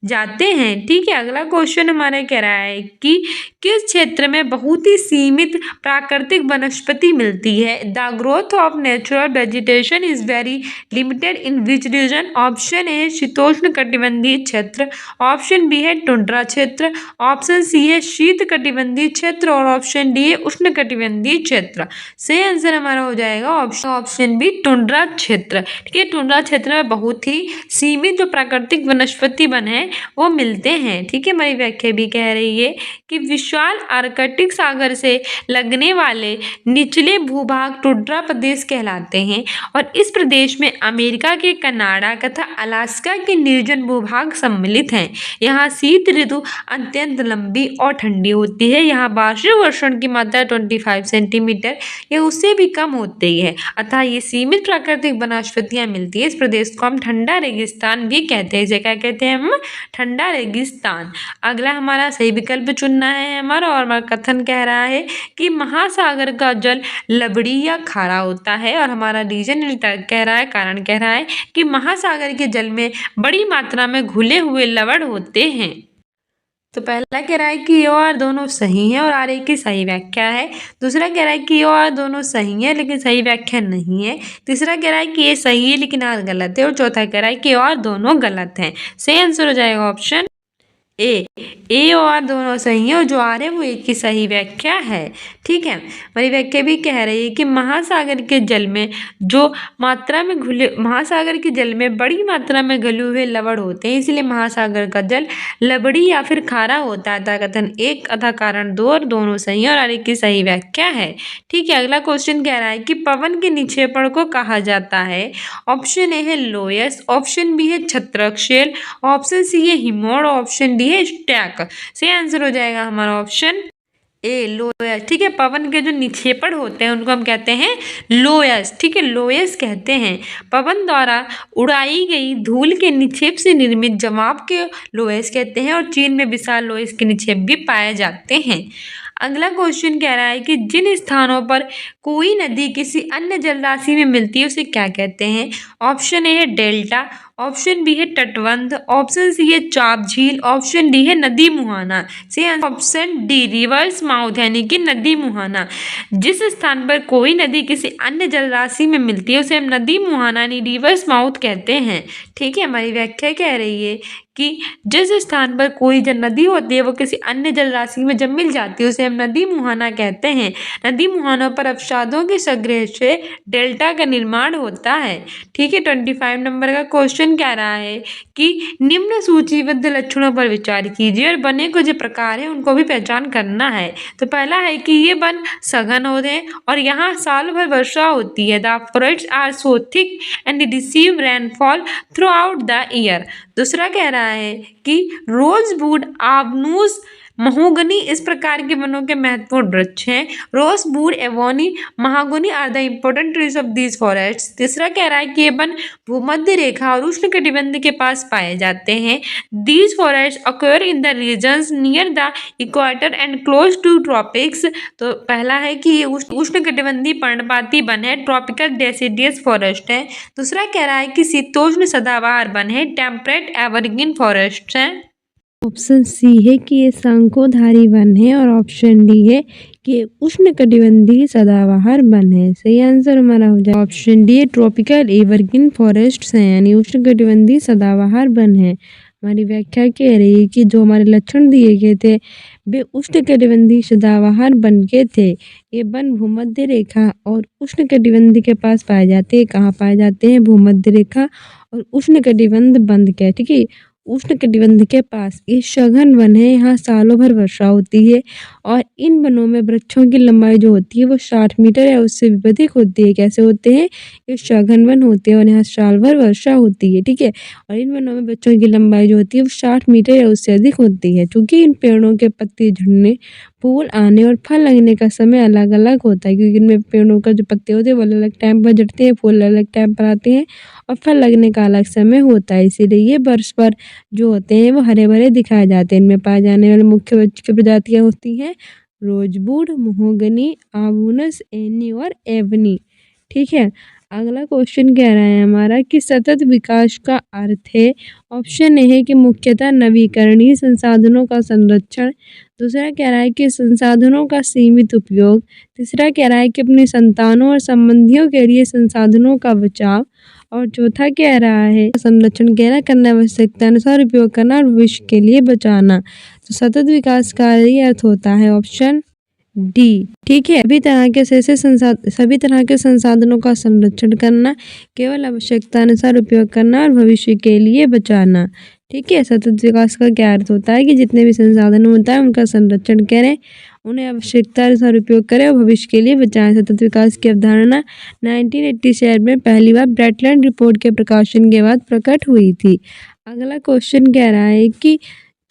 जाते हैं। ठीक है, अगला क्वेश्चन हमारे कह रहा है कि किस क्षेत्र में बहुत ही सीमित प्राकृतिक वनस्पति मिलती है? The growth of natural vegetation is very limited in which region? Option A शीतोष्ण कटिबंधीय क्षेत्र, ऑप्शन बी है टुंड्रा क्षेत्र, ऑप्शन सी है शीत कटिबंधीय क्षेत्र, और ऑप्शन डी है उष्ण कटिबंधीय क्षेत्र। सही आंसर हमारा हो जाएगा ऑप्शन बी, टुंड्रा क्षेत्र। ठीक है, टुंड्रा क्षेत्र में बहुत ही सीमित जो प्राकृतिक वनस्पति वन है वो मिलते हैं। ठीक है, हमारी व्याख्या भी कह रही है कि विशाल आर्कटिक सागर से लगने वाले निचले भूभाग टुंड्रा प्रदेश कहलाते हैं और इस प्रदेश में अमेरिका के कनाडा तथा अलास्का के निर्जन भूभाग सम्मिलित हैं। यहाँ शीत ऋतु अत्यंत लंबी और ठंडी होती है। यहाँ वार्षिक वर्षण की मात्रा 25 सेंटीमीटर या उससे भी कम होती है। अतः ये सीमित प्राकृतिक वनस्पतियाँ मिलती है। इस प्रदेश को हम ठंडा रेगिस्तान भी कहते हैं। इसे क्या कहते हैं हम? ठंडा रेगिस्तान। अगला हमारा सही विकल्प चुनना है हमारा, और हमारा कथन कह रहा है कि महासागर का जल लवड़ी या खारा होता है, और हमारा रीजन कह रहा है, कारण कह रहा है कि महासागर के जल में बड़ी मात्रा में घुले हुए लवण होते हैं। तो पहला कह रहा है कि ये और दोनों सही हैं और आर एक की सही व्याख्या है। दूसरा कह रहा है कि ये और दोनों सही है लेकिन सही व्याख्या नहीं है। तीसरा कह रहा है कि ये सही है लेकिन आर गलत है, और चौथा कह रहा है कि और दोनों गलत हैं। सही आंसर हो जाएगा ऑप्शन ए और दोनों सही है, और जो आ रहे हैं वो एक की सही व्याख्या है। ठीक है, हमारी व्याख्या भी कह रही है कि महासागर के जल में जो मात्रा में महासागर के जल में बड़ी मात्रा में घुले हुए लवण होते हैं, इसलिए महासागर का जल लवड़ी या फिर खारा होता है। अतः कथन एक अतः कारण दो, और दोनों सही है और आर एक की सही व्याख्या है। ठीक है, अगला क्वेश्चन कह रहा है कि पवन के निक्षेपण को कहा जाता है। ऑप्शन ए है लोयस, ऑप्शन बी है छत्रक शेल, ऑप्शन सी है हिमोड़, ऑप्शन डी है स्टैक। सही आंसर हो जाएगा हमारा ऑप्शन ए, लोयस। ठीक है, पवन के जो निक्षेपण होते हैं उनको हम कहते हैं लोयस। ठीक है, लोयस कहते हैं। पवन द्वारा उड़ाई गई धूल के निक्षेप से निर्मित जमाव के लोयस कहते हैं, और चीन में विशाल लोयस के निक्षेप भी पाए जाते हैं। अगला क्वेश्चन कह रहा है कि जिन स्थानों पर कोई नदी किसी अन्य जलराशि में मिलती है उसे क्या कहते हैं? ऑप्शन ए है डेल्टा, ऑप्शन बी है तटबंध, ऑप्शन सी है चाप झील, ऑप्शन डी है नदी मुहाना। सही answer option D, reverse mouth यानी कि नदी मुहाना। जिस स्थान पर कोई नदी किसी अन्य जलराशि में मिलती है उसे हम नदी मुहाना यानी रिवर्स माउथ कहते हैं। ठीक है, हमारी व्याख्या कह रही है कि जिस स्थान पर कोई जो नदी होती है वो किसी अन्य जल राशि में जब मिल जाती है उसे हम नदी मुहाना कहते हैं। नदी मुहानों पर अवसादों के संग्रह से डेल्टा का निर्माण होता है। ठीक है, 25 नंबर का क्वेश्चन कह रहा है कि निम्न सूचीबद्ध लक्षणों पर विचार कीजिए और वनों के जो प्रकार है उनको भी पहचान करना है। तो पहला है कि ये वन सघन होते हैं और यहाँ साल भर वर्षा होती है। The forest are so thick and receive rainfall throughout the year. दूसरा कह रहा है कि रोजवुड, आबनूस, महोगनी इस प्रकार के वनों के महत्वपूर्ण वृक्ष हैं। Rosewood, ebony, mahogany are the important trees of these forest. तीसरा कह रहा है कि ये वन भूमध्य रेखा और उष्णकटिबंध के पास पाए जाते हैं। These forest occur in the regions near the equator and close to tropics. तो पहला है कि ये उष्णकटिबंधीय पर्णपाती वन है, ट्रॉपिकल डेसिडियस फॉरेस्ट है। दूसरा कह रहा है कि शीतोष्ण सदाबहार वन है, टेम्परेट एवरग्रीन फॉरेस्ट है। ऑप्शन सी है कि ये शंकुधारी वन है और ऑप्शन डी है कि उष्णकटिबंधीय सदाबहार वन है। सही आंसर हमारा हो जाए option D, tropical evergreen forest है यानी उष्णकटिबंधीय सदाबहार वन है। हमारी व्याख्या कह रही है कि जो हमारे लक्षण दिए गए थे वे उष्णकटिबंधीय सदाबहार वन के थे। ये वन भूमध्य रेखा और उष्णकटिबंध के पास पाए जाते हैं। कहाँ पाए जाते हैं? भूमध्य रेखा और उष्णकटिबंध बंध के, ठीक है, उष्णकटिबंध के पास। ये सघन वन है, यहाँ सालों भर वर्षा होती है और इन वनों में वृक्षों की लंबाई जो होती है वो 60 मीटर या उससे भी अधिक होती है। कैसे होते हैं? ये सघन वन होते हैं और यहाँ साल भर वर्षा होती है, ठीक है। और इन वनों में वृक्षों की लंबाई जो होती है वो 60 मीटर या उससे अधिक होती है। क्योंकि इन पेड़ों के पत्ते झड़ने, फूल आने और फल लगने का समय अलग अलग होता है, क्योंकि इनमें पेड़ों का जो पत्ते होते हैं वो अलग अलग टाइम पर झड़ते हैं, फूल अलग अलग टाइम पर आते हैं और फल लगने का अलग समय होता है। इसीलिए ये वर्ष पर जो होते हैं वो हरे भरे दिखाए जाते हैं। इनमें पाए जाने वाले मुख्य वृक्ष की प्रजातियां होती हैं रोजवुड, महोगनी, आबूनस, एनी और एवनी। ठीक है, अगला क्वेश्चन कह रहा है हमारा कि सतत विकास का अर्थ है। ऑप्शन ए है कि मुख्यतः नवीकरणीय संसाधनों का संरक्षण। दूसरा कह रहा है कि संसाधनों का सीमित उपयोग। तीसरा कह रहा है कि अपनी संतानों और संबंधियों के लिए संसाधनों का बचाव। और चौथा कह रहा है संरक्षण कहना करना, आवश्यकता अनुसार उपयोग करना और भविष्य के लिए बचाना। तो सतत विकास का ये अर्थ होता है ऑप्शन डी। ठीक है, सभी तरह के संसाधनों का संरक्षण करना, केवल आवश्यकता अनुसार उपयोग करना और भविष्य के लिए बचाना। ठीक है, सतत विकास का क्या अर्थ होता है कि जितने भी संसाधन होता है उनका संरक्षण करें, उन्हें आवश्यकता अनुसार उपयोग करें और भविष्य के लिए बचाएं। सतत विकास की अवधारणा 1987 में पहली बार ब्रेटलैंड रिपोर्ट के प्रकाशन के बाद प्रकट हुई थी। अगला क्वेश्चन कह रहा है कि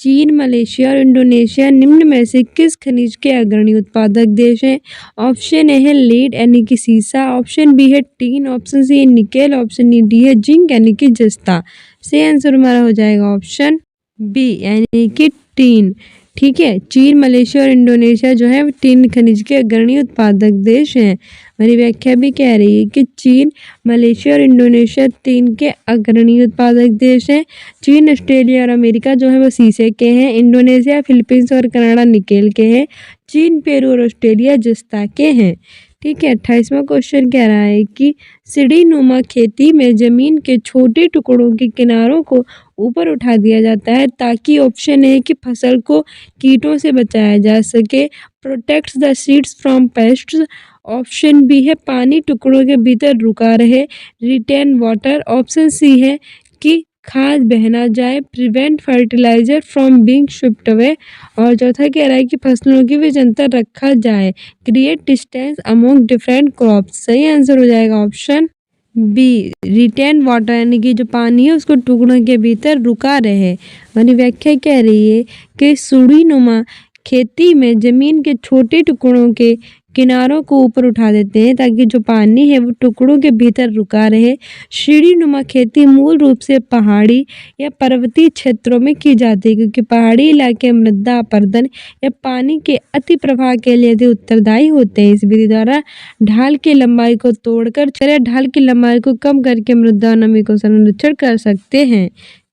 चीन, मलेशिया और इंडोनेशिया निम्न में से किस खनिज के अग्रणी उत्पादक देश हैं? ऑप्शन ए है लीड यानी कि सीसा, ऑप्शन बी है टीन, ऑप्शन सी है निकेल, ऑप्शन डी है जिंक यानी कि जस्ता। सही आंसर हमारा हो जाएगा ऑप्शन बी यानी कि टीन। ठीक है, चीन, मलेशिया और इंडोनेशिया जो है वो टीन खनिज के अग्रणी उत्पादक देश हैं। हमारी व्याख्या भी कह रही है कि चीन, मलेशिया और इंडोनेशिया टीन के अग्रणी उत्पादक देश हैं। चीन, ऑस्ट्रेलिया और अमेरिका जो है वो सीसे के हैं। इंडोनेशिया, फिलीपींस और कनाडा निकेल के हैं। चीन, पेरू और ऑस्ट्रेलिया जस्ता के हैं। ठीक है, 28वां क्वेश्चन कह रहा है कि सीढ़ीनुमा खेती में जमीन के छोटे टुकड़ों के किनारों को ऊपर उठा दिया जाता है ताकि ऑप्शन ए कि फसल को कीटों से बचाया जा सके, protects the seeds from pests. Option B है पानी टुकड़ों के भीतर रुका रहे, रिटेन वाटर। ऑप्शन सी है कि खाद बहना जाए, prevent fertiliser from being shift away. और चौथा कह रहा है कि फसलों की बीच अंतर रखा जाए, create distance among different crops. सही आंसर हो जाएगा ऑप्शन बी, रिटेन वाटर यानी कि जो पानी है उसको टुकड़ों के भीतर रुका रहे। हमारी व्याख्या कह रही है कि सीढ़ीनुमा खेती में जमीन के छोटे टुकड़ों के किनारों को ऊपर उठा देते हैं ताकि जो पानी है वो टुकड़ों के भीतर रुका रहे। सीढ़ीनुमा खेती मूल रूप से पहाड़ी या पर्वतीय क्षेत्रों में की जाती है, क्योंकि पहाड़ी इलाके मृदा अपर्दन या पानी के अति प्रवाह के लिए अधिक उत्तरदायी होते हैं। इस विधि द्वारा ढाल की लंबाई को तोड़कर ढाल की लंबाई को कम करके मृदा नमी को संरक्षण कर सकते हैं।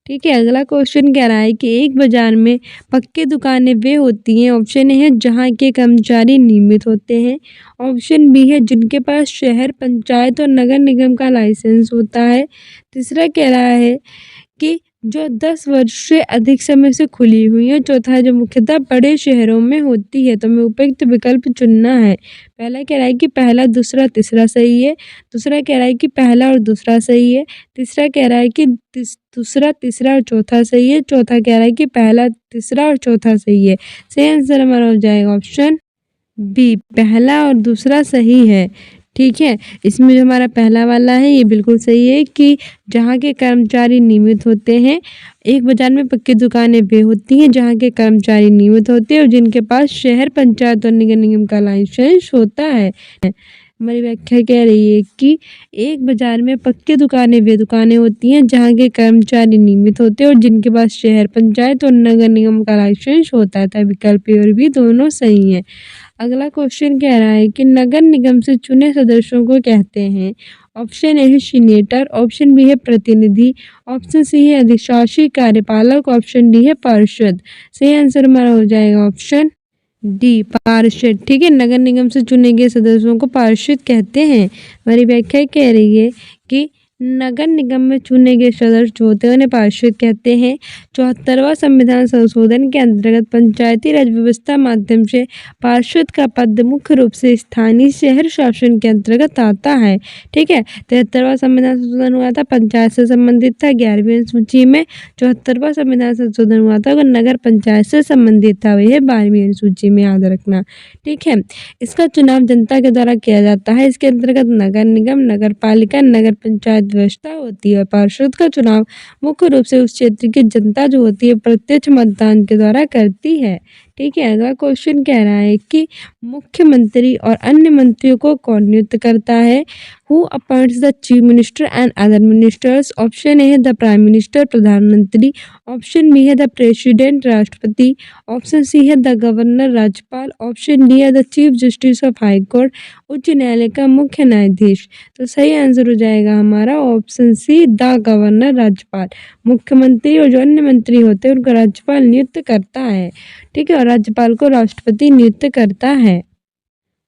ठीक है, अगला क्वेश्चन कह रहा है कि एक बाजार में पक्की दुकानें वे होती हैं। ऑप्शन ए है जहां के कर्मचारी नियमित होते हैं, ऑप्शन बी है जिनके पास शहर, पंचायत और नगर निगम का लाइसेंस होता है। तीसरा कह रहा है कि जो 10 वर्ष से अधिक समय से खुली हुई है। चौथा है जो मुख्यतः बड़े शहरों में होती है। तो हमें उपयुक्त विकल्प चुनना है। पहला कह रहा है कि पहला, दूसरा, तीसरा सही है। दूसरा कह रहा है कि पहला और दूसरा सही है। तीसरा कह रहा है कि दूसरा, तीसरा और चौथा सही है। चौथा कह रहा है कि पहला, तीसरा और चौथा सही है। सही आंसर हमारा हो जाएगा ऑप्शन बी, पहला और दूसरा सही है। ठीक है, इसमें जो हमारा पहला वाला है ये बिल्कुल सही है कि जहाँ के कर्मचारी नियमित होते हैं। एक बाजार में पक्की दुकानें वे होती हैं जहाँ के कर्मचारी नियमित होते हैं और जिनके पास शहर पंचायत और नगर निगम का लाइसेंस होता है। हमारी व्याख्या कह रही है कि एक बाजार में पक्की दुकानें वे दुकानें होती हैं जहाँ के कर्मचारी नियमित होते हैं और जिनके पास शहर पंचायत और नगर निगम का लाइसेंस होता है। तथा विकल्प ए और बी दोनों सही हैं। अगला क्वेश्चन कह रहा है कि नगर निगम से चुने सदस्यों को कहते हैं। ऑप्शन ए है सीनेटर, ऑप्शन बी है प्रतिनिधि, ऑप्शन सी है अधिशासी कार्यपालक, ऑप्शन डी है पार्षद। सही आंसर हमारा हो जाएगा ऑप्शन डी, पार्षद। ठीक है, नगर निगम से चुने गए सदस्यों को पार्षद कहते हैं। हमारी व्याख्या कह रही है कि नगर निगम में चुने गए सदस्य जो होते हैं उन्हें पार्षद कहते हैं। 74वां संविधान संशोधन के अंतर्गत पंचायती राज व्यवस्था माध्यम से पार्षद का पद मुख्य रूप से स्थानीय शहर शासन के अंतर्गत आता है। ठीक है, 73वां संविधान संशोधन हुआ था, पंचायत से संबंधित था। 11वीं अनुसूची में 74वां संविधान संशोधन हुआ था और नगर पंचायत से संबंधित था, वह 12वीं अनुसूची में याद रखना। ठीक है, इसका चुनाव जनता के द्वारा किया जाता है। इसके अंतर्गत नगर निगम, नगर पालिका, नगर पंचायत व्यवस्था होती है। पार्षद का चुनाव मुख्य रूप से उस क्षेत्र की जनता जो होती है प्रत्यक्ष मतदान के द्वारा करती है। ठीक है, अगला क्वेश्चन कह रहा है कि मुख्यमंत्री और अन्य मंत्रियों को कौन नियुक्त करता है। Who appoints the chief minister and other ministers. Option A है द प्राइम मिनिस्टर, प्रधानमंत्री। ऑप्शन बी है द प्रेसिडेंट, राष्ट्रपति। ऑप्शन सी है द गवर्नर, राज्यपाल। ऑप्शन डी है the chief justice of high court, उच्च न्यायालय का मुख्य न्यायाधीश। तो सही आंसर हो जाएगा हमारा ऑप्शन सी, द गवर्नर, राज्यपाल। मुख्यमंत्री और जो अन्य मंत्री होते हैं उनको राज्यपाल नियुक्त करता है। ठीक है, और राज्यपाल को राष्ट्रपति नियुक्त करता है।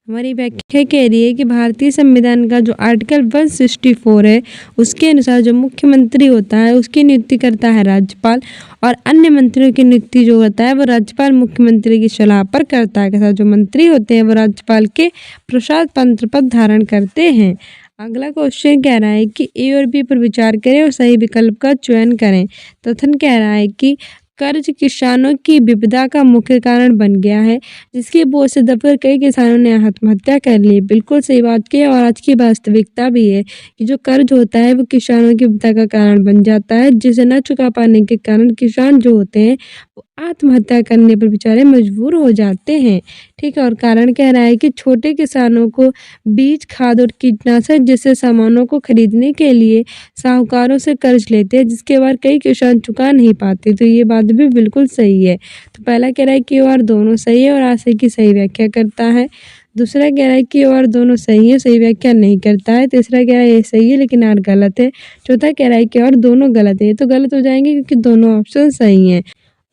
हमारी व्याख्या कह रही है कि भारतीय संविधान का जो आर्टिकल 164 है उसके अनुसार जो मुख्यमंत्री होता है उसकी नियुक्ति करता है राज्यपाल और अन्य मंत्रियों की नियुक्ति जो होता है वो राज्यपाल मुख्यमंत्री की सलाह पर करता है। तथा जो मंत्री होते हैं वो राज्यपाल के प्रसाद पत्र पद धारण करते हैं। अगला क्वेश्चन कह रहा है कि ए और बी पर विचार करें और सही विकल्प का चयन करें। कथन कह रहा है कि कर्ज किसानों की विपदा का मुख्य कारण बन गया है, जिसके बोझ से दबकर कई किसानों ने आत्महत्या कर ली। बिल्कुल सही बात की और आज की वास्तविकता भी है कि जो कर्ज होता है वो किसानों की विपदा का कारण बन जाता है, जिसे न चुका पाने के कारण किसान जो होते हैं वो आत्महत्या करने पर बेचारे मजबूर हो जाते हैं। ठीक है, और कारण कह रहा है कि छोटे किसानों को बीज, खाद और कीटनाशक जैसे सामानों को खरीदने के लिए साहूकारों से कर्ज लेते हैं, जिसके बाद कई किसान चुका नहीं पाते। तो ये बात भी बिल्कुल सही है। तो पहला कह रहा है कि और दोनों सही है और आशय की सही व्याख्या करता है। दूसरा कह रहा है कि और दोनों सही है, सही व्याख्या नहीं करता है। तीसरा कह रहा है ये सही है लेकिन आर गलत है। चौथा कह रहा है कि और दोनों गलत है। ये तो गलत हो जाएंगे क्योंकि दोनों ऑप्शन सही हैं।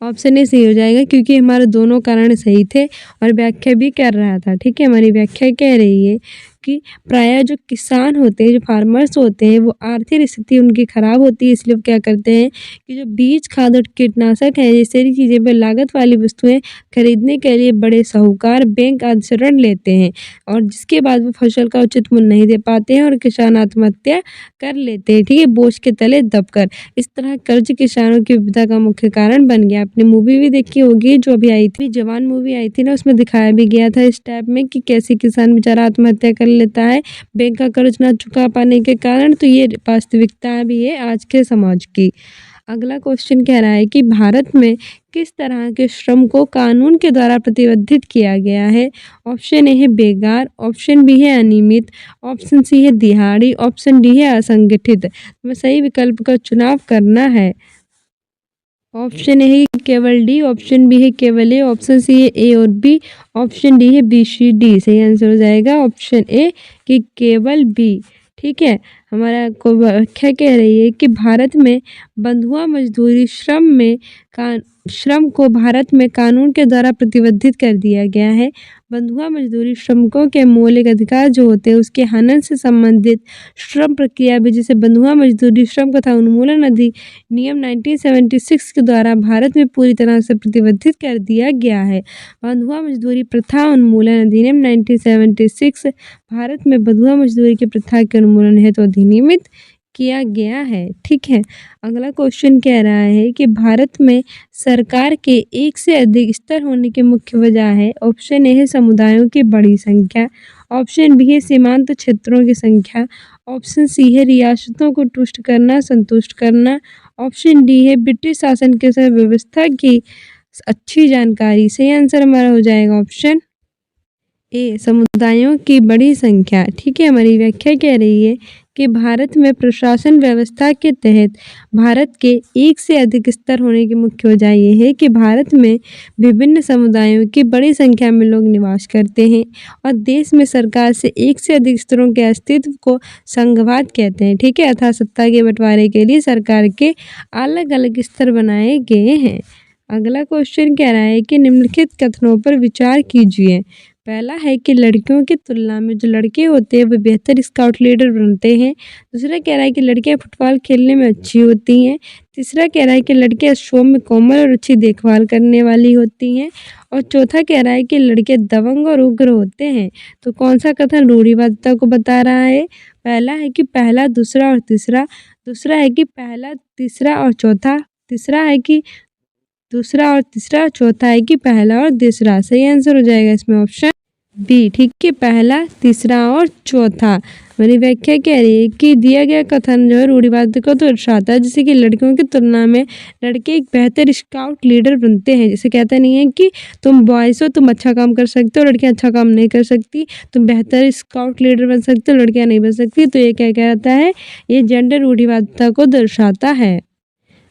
ऑप्शन ए सही हो जाएगा क्योंकि हमारे दोनों कारण सही थे और व्याख्या भी कर रहा था। ठीक है, हमारी व्याख्या कह रही है कि प्रायः जो किसान होते हैं, जो फार्मर्स होते हैं, वो आर्थिक स्थिति उनकी ख़राब होती है, इसलिए वो क्या करते हैं कि जो बीज, खाद और कीटनाशक है ये सारी चीज़ें पर लागत वाली वस्तुएं खरीदने के लिए बड़े साहूकार, बैंक आदि से ऋण लेते हैं और जिसके बाद वो फसल का उचित मूल्य नहीं दे पाते हैं और किसान आत्महत्या कर लेते हैं। ठीक है, बोझ के तले दबकर। इस तरह कर्ज किसानों की विपदा का मुख्य कारण बन गया। आपने मूवी भी देखी होगी जो अभी आई थी, जवान मूवी आई थी ना, उसमें दिखाया भी गया था इस टाइप में कि कैसे किसान बेचारा आत्महत्या कर लेता है बैंक का कर्ज ना चुका पाने के कारण। तो ये वास्तविकता भी है आज के समाज की। अगला क्वेश्चन कह रहा है कि भारत में किस तरह के श्रम को कानून के द्वारा प्रतिबंधित किया गया है। ऑप्शन ए है बेगार, ऑप्शन बी है अनियमित, ऑप्शन सी है दिहाड़ी, ऑप्शन डी है असंगठित। हमें सही विकल्प का चुनाव करना है। ऑप्शन ए है केवल डी, ऑप्शन बी है केवल ए, ऑप्शन सी है ए और बी, ऑप्शन डी है बी सी डी। सही आंसर हो जाएगा ऑप्शन ए कि केवल बी। ठीक है, हमारा को व्याख्या कह रही है कि भारत में बंधुआ मजदूरी श्रम में श्रम को भारत में कानून के द्वारा प्रतिबंधित कर दिया गया है। बंधुआ मजदूरी श्रमिकों के मौलिक अधिकार जो होते हैं उसके हनन से संबंधित श्रम प्रक्रिया भी, जिसे बंधुआ मजदूरी श्रम तथा उन्मूलन अधिनियम 1976 के द्वारा भारत में पूरी तरह से प्रतिबंधित कर दिया गया है। बंधुआ मजदूरी प्रथा उन्मूलन अधिनियम 1976 भारत में बंधुआ मजदूरी की प्रथा के उन्मूलन हेतु अधिनियमित किया गया है। ठीक है, अगला क्वेश्चन कह रहा है कि भारत में सरकार के एक से अधिक स्तर होने की मुख्य वजह है। ऑप्शन ए है समुदायों की बड़ी संख्या, ऑप्शन बी है सीमांत क्षेत्रों की संख्या, ऑप्शन सी है रियासतों को तुष्ट करना संतुष्ट करना, ऑप्शन डी है ब्रिटिश शासन के समय व्यवस्था की अच्छी जानकारी। सही आंसर हमारा हो जाएगा ऑप्शन ए समुदायों की बड़ी संख्या। ठीक है, हमारी व्याख्या कह रही है कि भारत में प्रशासन व्यवस्था के तहत भारत के एक से अधिक स्तर होने की मुख्य वजह यह है कि भारत में विभिन्न समुदायों की बड़ी संख्या में लोग निवास करते हैं और देश में सरकार से एक से अधिक स्तरों के अस्तित्व को संघवाद कहते हैं। ठीक है, अर्थात सत्ता के बंटवारे के लिए सरकार के अलग अलग स्तर बनाए गए हैं। अगला क्वेश्चन कह रहा है कि निम्नलिखित कथनों पर विचार कीजिए। पहला है कि लड़कियों की तुलना में जो लड़के होते हैं वो बेहतर स्काउट लीडर बनते हैं। दूसरा कह रहा है कि लड़कियां फुटबॉल खेलने में अच्छी होती हैं। तीसरा कह रहा है कि लड़कियां शो में कोमल और अच्छी देखभाल करने वाली होती हैं। और चौथा कह रहा है कि लड़के दबंग और उग्र होते हैं। तो कौन सा कथन रूढ़िवादिता को बता रहा है? पहला है कि पहला, दूसरा और तीसरा। दूसरा है कि पहला, तीसरा और चौथा। तीसरा है कि दूसरा और तीसरा। चौथा है कि पहला और तीसरा। सही आंसर हो जाएगा इसमें ऑप्शन बी। ठीक है, पहला, तीसरा और चौथा। मेरी व्याख्या कह रही है कि दिया गया कथन जो है रूढ़िवाद को तो दर्शाता है, जैसे कि लड़कियों की तुलना में लड़के एक बेहतर स्काउट लीडर बनते हैं। जैसे कहते नहीं है कि तुम बॉयज हो, तुम अच्छा काम कर सकते हो, लड़कियां अच्छा काम नहीं कर सकती, तुम बेहतर स्काउट लीडर बन सकते हो, लड़कियां नहीं बन सकती। तो ये क्या कहता है? ये जेंडर रूढ़िवादिता को दर्शाता है।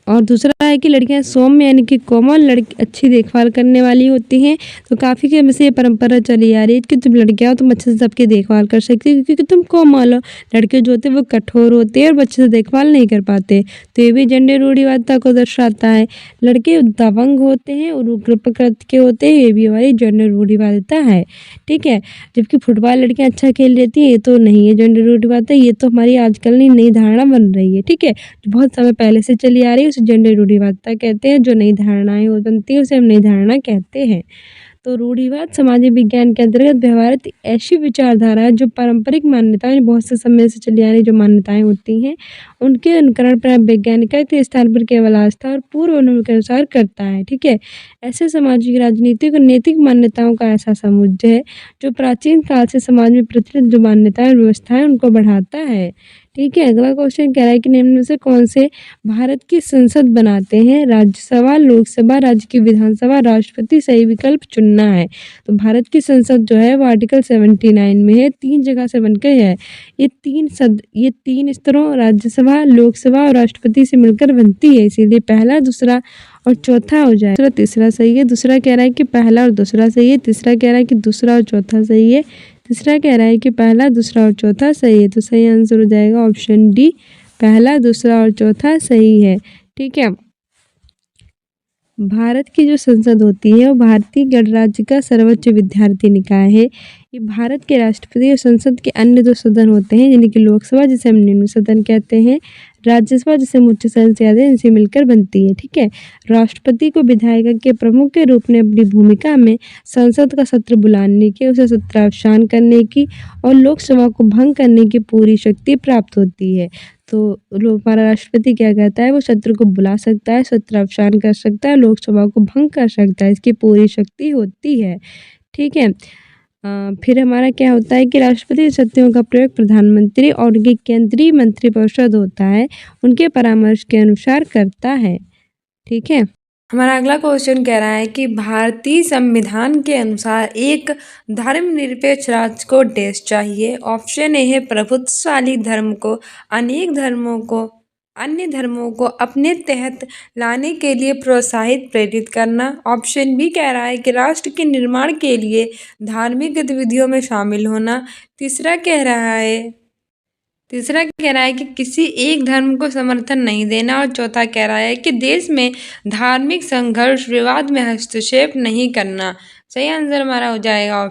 और दूसरा है कि लड़कियां सौम्य यानी कि कोमल, लड़की अच्छी देखभाल करने वाली होती हैं। तो काफ़ी समय से ये परंपरा चली आ रही है कि तुम लड़कियां हो, तुम अच्छे से सबकी देखभाल कर सकती हो क्योंकि तुम कोमल हो। लड़के जो होते हैं वो कठोर होते हैं और अच्छे से देखभाल नहीं कर पाते। तो ये भी जेंडर रूढ़िवादिता को दर्शाता है। लड़के दबंग होते हैं और उग्र प्रकृति के होते हैं, ये भी हमारी जेंडर रूढ़िवादिता है। ठीक है, जबकि फुटबॉल लड़कियां अच्छा खेल लेती हैं, ये तो नहीं है जेंडर रूढ़िवादिता, ये तो हमारी आजकल नई धारणा बन रही है। ठीक है, जो बहुत समय पहले से चली आ रही है उसे जेंडर रूढ़िवादिता कहते हैं। जो नई धारणाएं बनती है उसे हम नई धारणा कहते हैं। तो रूढ़िवाद सामाजिक विज्ञान के अंतर्गत व्यवहारिक ऐसी विचारधारा है जो पारंपरिक मान्यताएं, बहुत से समय से चली आ रही जो मान्यताएं होती हैं उनके अनुकरण पर वैज्ञानिकता के स्थान पर केवल आस्था और पूर्व अनुभव के अनुसार करता है। ठीक है, ऐसे सामाजिक, राजनीतिक और नैतिक मान्यताओं का ऐसा समुच्चय है जो प्राचीन काल से समाज में प्रचलित जो मान्यताएं और व्यवस्थाएं उनको बढ़ाता है। ठीक है, अगला क्वेश्चन कह रहा है कि निम्न में से कौन से भारत की संसद बनाते हैं? राज्यसभा, लोकसभा, राज्य की विधानसभा, राष्ट्रपति। सही विकल्प चुनना है। तो भारत की संसद जो है वो आर्टिकल 79 में है, 3 जगह से बनकर है। ये तीन स्तरों राज्यसभा, लोकसभा और राष्ट्रपति से मिलकर बनती है, इसीलिए पहला, दूसरा और चौथा हो जाए। तीसरा सही है। दूसरा कह रहा है कि पहला और दूसरा सही है। तीसरा कह रहा है कि दूसरा और चौथा सही है। तीसरा कह रहा है कि पहला, दूसरा और चौथा सही है। तो सही आंसर हो जाएगा ऑप्शन डी, पहला, दूसरा और चौथा सही है। ठीक है, भारत की जो संसद होती है वो भारतीय गणराज्य का सर्वोच्च विधायी निकाय है। ये भारत के राष्ट्रपति और संसद के अन्य दो सदन होते हैं जिन्हें कि लोकसभा, जिसे हम निम्न सदन कहते हैं, राज्यसभा जिसे उच्च सदन से आते हैं, इनसे मिलकर बनती है। ठीक है, राष्ट्रपति को विधायिका के प्रमुख के रूप में अपनी भूमिका में संसद का सत्र बुलाने की, उसे सत्रावसान करने की और लोकसभा को भंग करने की पूरी शक्ति प्राप्त होती है। तो हमारा राष्ट्रपति क्या कहता है? वो सत्र को बुला सकता है, सत्रावसान कर सकता है, लोकसभा को भंग कर सकता है, इसकी पूरी शक्ति होती है। ठीक है, फिर हमारा क्या होता है कि राष्ट्रपति शक्तियों का प्रयोग प्रधानमंत्री और उनकी केंद्रीय मंत्रिपरिषद होता है उनके परामर्श के अनुसार करता है। ठीक है, हमारा अगला क्वेश्चन कह रहा है कि भारतीय संविधान के अनुसार एक धर्मनिरपेक्ष राज्य को देश चाहिए। ऑप्शन ए है प्रभुत्वशाली धर्म को अन्य धर्मों को अपने तहत लाने के लिए प्रोत्साहित प्रेरित करना। ऑप्शन बी कह रहा है कि राष्ट्र के निर्माण के लिए धार्मिक गतिविधियों में शामिल होना। तीसरा कह रहा है तीसरा कह रहा है कि किसी एक धर्म को समर्थन नहीं देना, और चौथा कह रहा है कि देश में धार्मिक संघर्ष विवाद में हस्तक्षेप नहीं करना। सही आंसर हमारा हो जाएगा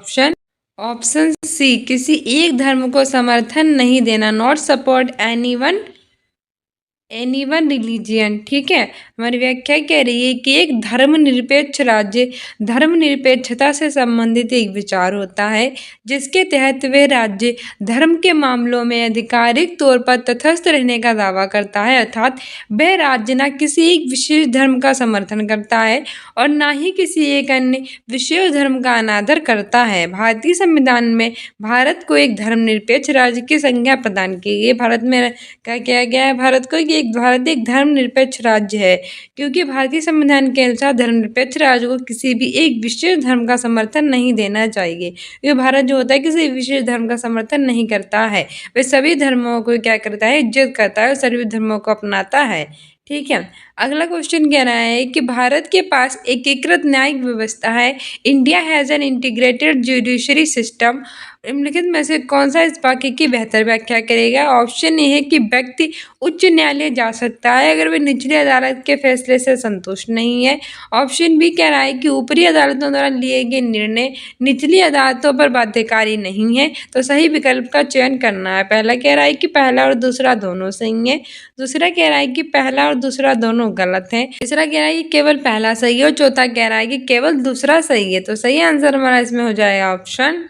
ऑप्शन सी, किसी एक धर्म को समर्थन नहीं देना, not support any one religion. ठीक है, हमारी व्याख्या कह रही है कि एक धर्मनिरपेक्ष राज्य धर्मनिरपेक्षता से संबंधित एक विचार होता है जिसके तहत वह राज्य धर्म के मामलों में आधिकारिक तौर पर तटस्थ रहने का दावा करता है, अर्थात वह राज्य न किसी एक विशेष धर्म का समर्थन करता है और न ही किसी एक अन्य विशेष धर्म का अनादर करता है। भारतीय संविधान में भारत को एक धर्मनिरपेक्ष राज्य की संज्ञा प्रदान की गई। भारत में क्या किया गया है, भारत को कि भारत एक धर्मनिरपेक्ष राज्य है, क्योंकि भारतीय संविधान के अनुसार धर्मनिरपेक्ष राज्य को किसी भी एक विशेष धर्म का समर्थन नहीं देना चाहिए। क्योंकि भारत जो होता है किसी विशेष धर्म का समर्थन नहीं करता है, वह सभी धर्मों को क्या करता है, इज्जत करता है और सभी धर्मों को अपनाता है। ठीक है, अगला क्वेश्चन कह रहा है कि भारत के पास एकीकृत न्यायिक व्यवस्था है। India has an integrated judiciary system. निम्नलिखित में से कौन सा इस वाक्य की बेहतर व्याख्या करेगा। ऑप्शन ए है कि व्यक्ति उच्च न्यायालय जा सकता है अगर वह निचली अदालत के फैसले से संतुष्ट नहीं है। ऑप्शन बी कह रहा है कि ऊपरी अदालतों द्वारा लिए गए निर्णय निचली अदालतों पर बाध्यकारी नहीं है, तो सही विकल्प का चयन करना है। पहला कह रहा है कि पहला और दूसरा दोनों सही है, दूसरा कह रहा है कि पहला और दूसरा दोनों गलत है, तीसरा कह रहा है कि केवल पहला सही है और चौथा कह रहा है कि केवल दूसरा सही है। तो सही आंसर हमारा इसमें हो जाएगा ऑप्शन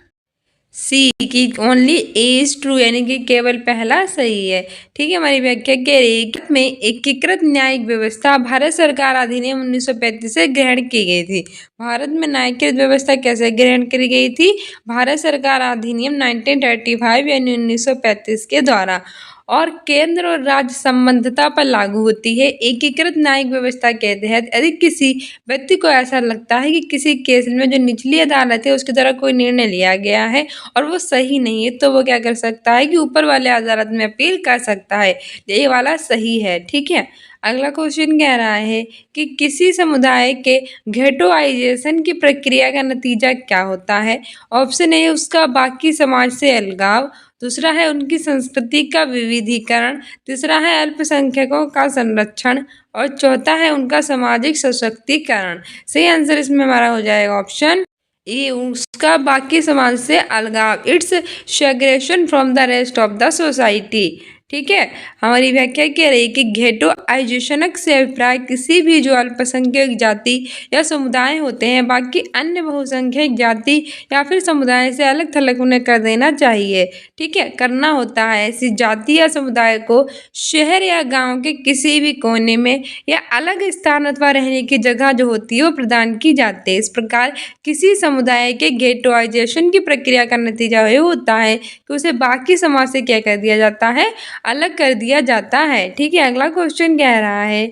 सी की ओनली ए इज ट्रू, यानी कि केवल पहला सही है। ठीक है, हमारी व्याख्या कह रही है में एकीकृत न्यायिक व्यवस्था भारत सरकार अधिनियम 1935 से ग्रहण की गई थी। भारत में न्यायिक व्यवस्था कैसे ग्रहण की गई थी, भारत सरकार अधिनियम 1935 यानी 1935 के द्वारा, और केंद्र और राज्य संबद्धता पर लागू होती है। एकीकृत न्यायिक व्यवस्था के तहत यदि किसी व्यक्ति को ऐसा लगता है कि किसी केस में जो निचली अदालत है उसके द्वारा कोई निर्णय लिया गया है और वो सही नहीं है, तो वो क्या कर सकता है कि ऊपर वाले अदालत में अपील कर सकता है, ये वाला सही है। ठीक है, अगला क्वेश्चन कह रहा है कि किसी समुदाय के घेटोआइजेशन की प्रक्रिया का नतीजा क्या होता है। ऑप्शन ए उसका बाकी समाज से अलगाव, दूसरा है उनकी संस्कृति का विविधीकरण, तीसरा है अल्पसंख्यकों का संरक्षण और चौथा है उनका सामाजिक सशक्तिकरण। सही आंसर इसमें हमारा हो जाएगा ऑप्शन ए उसका बाकी समाज से अलगाव, it's segregation from the rest of the society. ठीक है, हमारी व्याख्या कह रही है कि घेटोआइजेशन से अभिप्राय किसी भी जो अल्पसंख्यक जाति या समुदाय होते हैं बाकी अन्य बहुसंख्यक जाति या फिर समुदाय से अलग थलग उन्हें कर देना चाहिए। ठीक है, करना होता है। ऐसी जाति या समुदाय को शहर या गांव के किसी भी कोने में या अलग स्थान अथवा रहने की जगह जो होती है वो प्रदान की जाती है। इस प्रकार किसी समुदाय के घेटोआइजेशन की प्रक्रिया का नतीजा ये होता है कि उसे बाकी समाज से क्या कर दिया जाता है, अलग कर दिया जाता है। ठीक है, अगला क्वेश्चन कह रहा है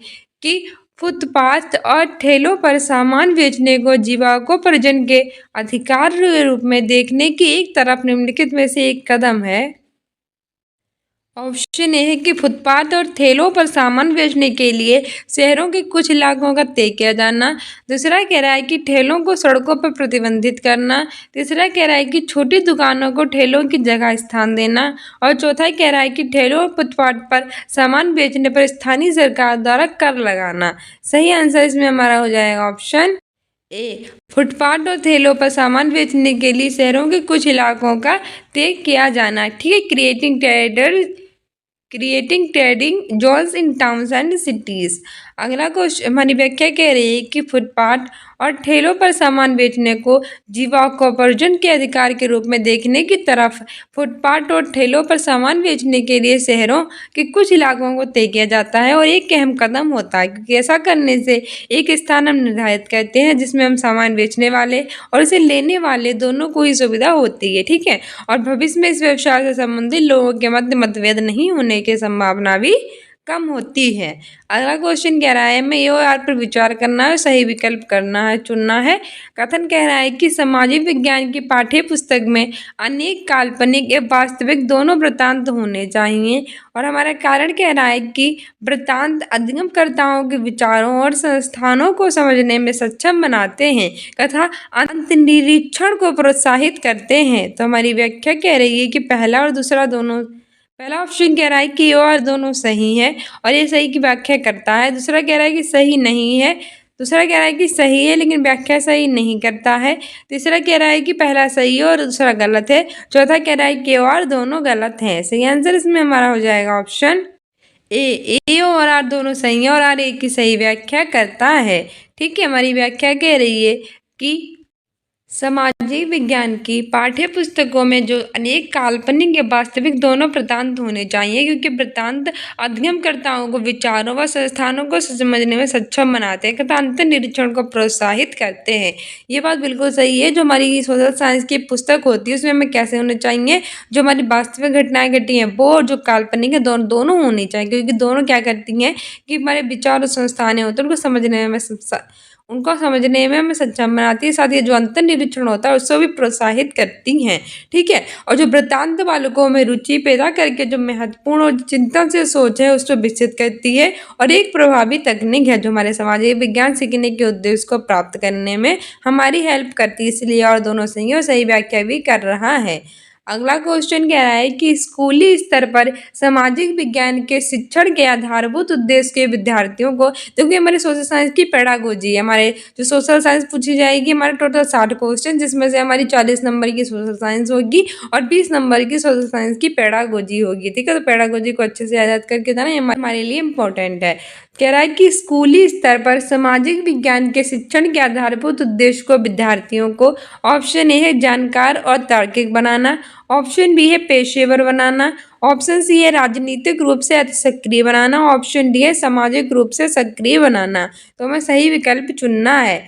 कि फुटपाथ और ठेलों पर सामान बेचने को जीविकोपार्जन के अधिकार के रूप में देखने की एक तरफ निम्नलिखित में से एक कदम है। ऑप्शन ए है कि फुटपाथ और ठेलों पर सामान बेचने के लिए शहरों के कुछ इलाकों का तय किया जाना, दूसरा कह रहा है कि ठेलों को सड़कों पर प्रतिबंधित करना, तीसरा कह रहा है कि छोटी दुकानों को ठेलों की जगह स्थान देना और चौथा कह रहा है कि ठेलों और फुटपाथ पर सामान बेचने पर स्थानीय सरकार द्वारा कर लगाना। सही आंसर इसमें हमारा हो जाएगा ऑप्शन ए फुटपाथ और ठेलों पर सामान बेचने के लिए शहरों के कुछ इलाकों का तय किया जाना। ठीक है, creating trading zones in towns and cities. अगला क्वेश्चन हमारी व्याख्या कह रही है कि फुटपाथ और ठेलों पर सामान बेचने को जीविकोपार्जन के अधिकार के रूप में देखने की तरफ फुटपाथ और ठेलों पर सामान बेचने के लिए शहरों के कुछ इलाकों को तय किया जाता है और एक अहम कदम होता है, क्योंकि ऐसा करने से एक स्थान हम निर्धारित करते हैं जिसमें हम सामान बेचने वाले और इसे लेने वाले दोनों को ही सुविधा होती है। ठीक है, और भविष्य में इस व्यवसाय से संबंधित लोगों के मध्य मतभेद नहीं होने की संभावना भी कम होती है। अगला क्वेश्चन कह रहा है हमें यो आर पर विचार करना है, सही विकल्प करना है, चुनना है। कथन कह रहा है कि सामाजिक विज्ञान की पाठ्य पुस्तक में अनेक काल्पनिक एवं वास्तविक दोनों वृत्तांत होने चाहिए और हमारा कारण कह रहा है कि वृत्तांत अध्ययनकर्ताओं के विचारों और संस्थानों को समझने में सक्षम बनाते हैं तथा अंतर्निरीक्षण को प्रोत्साहित करते हैं। तो हमारी व्याख्या कह रही है कि पहला और दूसरा दोनों पहला ऑप्शन कह रहा है कि ये और दोनों सही है और ये सही की व्याख्या करता है। दूसरा कह रहा है कि सही नहीं है। दूसरा कह रहा है कि सही है लेकिन व्याख्या सही नहीं करता है। तीसरा कह रहा है कि पहला सही है और दूसरा गलत है। चौथा कह रहा है कि और दोनों गलत हैं। सही आंसर इसमें हमारा हो जाएगा ऑप्शन ए और आर दोनों सही है और आर ए की सही व्याख्या करता है। ठीक है, हमारी व्याख्या कह रही है कि सामाजिक विज्ञान की पाठ्य पुस्तकों में जो अनेक काल्पनिक या वास्तविक दोनों वृत्तांत होने चाहिए, क्योंकि वृत्तांत अध्ययनकर्ताओं को विचारों व संस्थानों को समझने में सक्षम बनाते हैं तथा अंतर निरीक्षण को प्रोत्साहित करते हैं। ये बात बिल्कुल सही है। जो हमारी सोशल साइंस की पुस्तक होती है उसमें हमें कैसे होने चाहिए, जो हमारी वास्तविक घटनाएं घटी हैं वो और जो काल्पनिक है दोनों होनी चाहिए, क्योंकि दोनों क्या करती हैं कि हमारे विचार और संस्थानें होते हैं उनको समझने में हमें सक्षम बनाती है। साथ ही जो अंतर निरीक्षण होता है उसको भी प्रोत्साहित करती हैं। ठीक है, और जो वृत्तांत बालकों में रुचि पैदा करके जो महत्वपूर्ण और चिंतन से सोच है उसको विकसित करती है और एक प्रभावी तकनीक है जो हमारे सामाजिक विज्ञान सीखने के उद्देश्य को प्राप्त करने में हमारी हेल्प करती है। इसलिए और दोनों सही और सही व्याख्या भी कर रहा है। अगला क्वेश्चन कह रहा है कि स्कूली स्तर पर सामाजिक विज्ञान के शिक्षण के आधारभूत उद्देश्य के विद्यार्थियों को, क्योंकि हमारे सोशल साइंस की पेडागोजी है, हमारे जो सोशल साइंस पूछी जाएगी हमारे टोटल 60 क्वेश्चन, जिसमें से हमारी 40 नंबर की सोशल साइंस होगी और 20 नंबर की सोशल साइंस की पेडागोजी होगी। ठीक है, तो पेडागोजी को अच्छे से याद करके जाना हमारे लिए इंपॉर्टेंट है। कह रहा है कि स्कूली स्तर पर सामाजिक विज्ञान के शिक्षण के आधारभूत उद्देश्य को विद्यार्थियों को ऑप्शन ए है जानकार और तार्किक बनाना, ऑप्शन बी है पेशेवर बनाना, ऑप्शन सी है राजनीतिक रूप से अति सक्रिय बनाना, ऑप्शन डी है सामाजिक रूप से सक्रिय बनाना। तो हमें सही विकल्प चुनना है।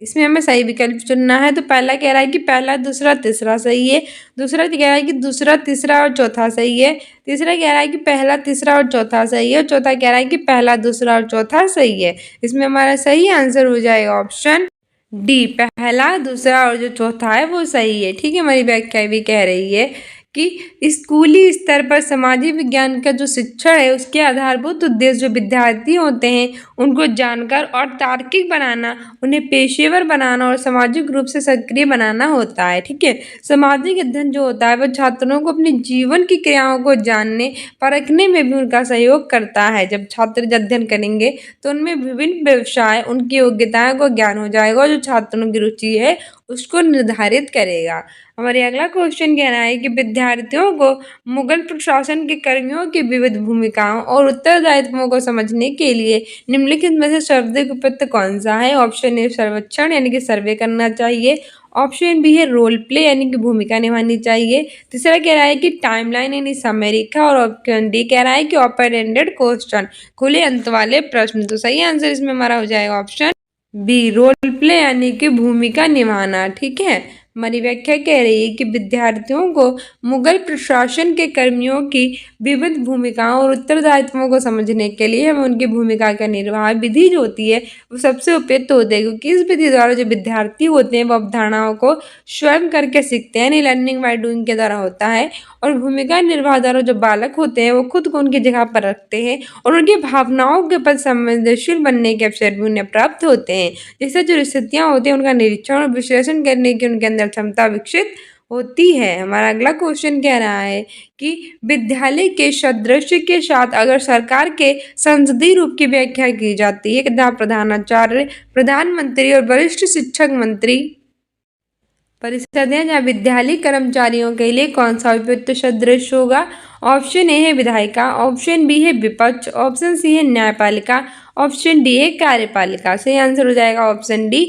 इसमें हमें सही विकल्प चुनना है। तो पहला कह रहा है कि पहला दूसरा तीसरा सही है। दूसरा कह रहा है कि दूसरा तीसरा और चौथा सही है। तीसरा कह रहा है कि पहला तीसरा और चौथा सही है। चौथा कह रहा है कि पहला दूसरा और चौथा सही है। इसमें हमारा सही आंसर हो जाएगा ऑप्शन डी, पहला दूसरा और जो चौथा है वो सही है। ठीक है, हमारी व्याख्या भी कह रही है कि स्कूली स्तर पर सामाजिक विज्ञान का जो शिक्षण है उसके आधारभूत उद्देश्य जो विद्यार्थी होते हैं उनको जानकार और तार्किक बनाना, उन्हें पेशेवर बनाना और सामाजिक रूप से सक्रिय बनाना होता है। ठीक है, सामाजिक अध्ययन जो होता है वह छात्रों को अपने जीवन की क्रियाओं को जानने परखने में भी उनका सहयोग करता है। जब छात्र अध्ययन करेंगे तो उनमें विभिन्न व्यवसाय, उनकी योग्यताओं को ज्ञान हो जाएगा और जो छात्रों की रुचि है उसको निर्धारित करेगा। हमारे अगला क्वेश्चन कह रहा है कि विद्यार्थियों को मुगल प्रशासन के कर्मियों की विविध भूमिकाओं और उत्तरदायित्वों को समझने के लिए निम्नलिखित में से सर्वाधिक उपयुक्त कौन सा है। ऑप्शन ए सर्वेक्षण यानी कि सर्वे करना चाहिए, ऑप्शन बी है रोल प्ले यानी कि भूमिका निभानी चाहिए, तीसरा कह रहा है कि टाइमलाइन यानी समय रेखा और ऑप्शन डी कह रहा है कि ओपन एंडेड क्वेश्चन, खुले अंत वाले प्रश्न। तो सही आंसर इसमें हमारा हो जाएगा ऑप्शन बी, रोल प्ले यानी कि भूमिका निभाना। ठीक है, हमारी व्याख्या कह रही है कि विद्यार्थियों को मुगल प्रशासन के कर्मियों की विविध भूमिकाओं और उत्तरदायित्वों को समझने के लिए हमें उनकी भूमिका का निर्वाह विधि जो होती है वो सबसे उपयुक्त होती है, क्योंकि इस विधि द्वारा जो विद्यार्थी होते हैं वो अवधारणाओं को स्वयं करके सीखते हैं, यानी लर्निंग बाय डूइंग के द्वारा होता है। और भूमिका निर्वाह द्वारा जो बालक होते हैं वो खुद को उनकी जगह पर रखते हैं और उनकी भावनाओं के प्रति संवेदनशील बनने के अवसर भी उन्हें प्राप्त होते हैं, जिससे जो स्थितियाँ होती हैं उनका निरीक्षण और विश्लेषण करने की उनके अंदर क्षमता विकसित होती है। हमारा अगला क्वेश्चन कह रहा है कि विद्यालय के सादृश्य के साथ अगर सरकार के संसदीय रूप की व्याख्या की जाती है, जहाँ प्रधानाचार्य, प्रधानमंत्री और वरिष्ठ शिक्षक मंत्री परिषद है, जहाँ विद्यालय कर्मचारियों के लिए कौन सा उपयुक्त सदृश होगा। ऑप्शन ए है विधायिका, ऑप्शन बी है विपक्ष, ऑप्शन सी है न्यायपालिका, ऑप्शन डी है कार्यपालिका। सही आंसर हो जाएगा ऑप्शन डी,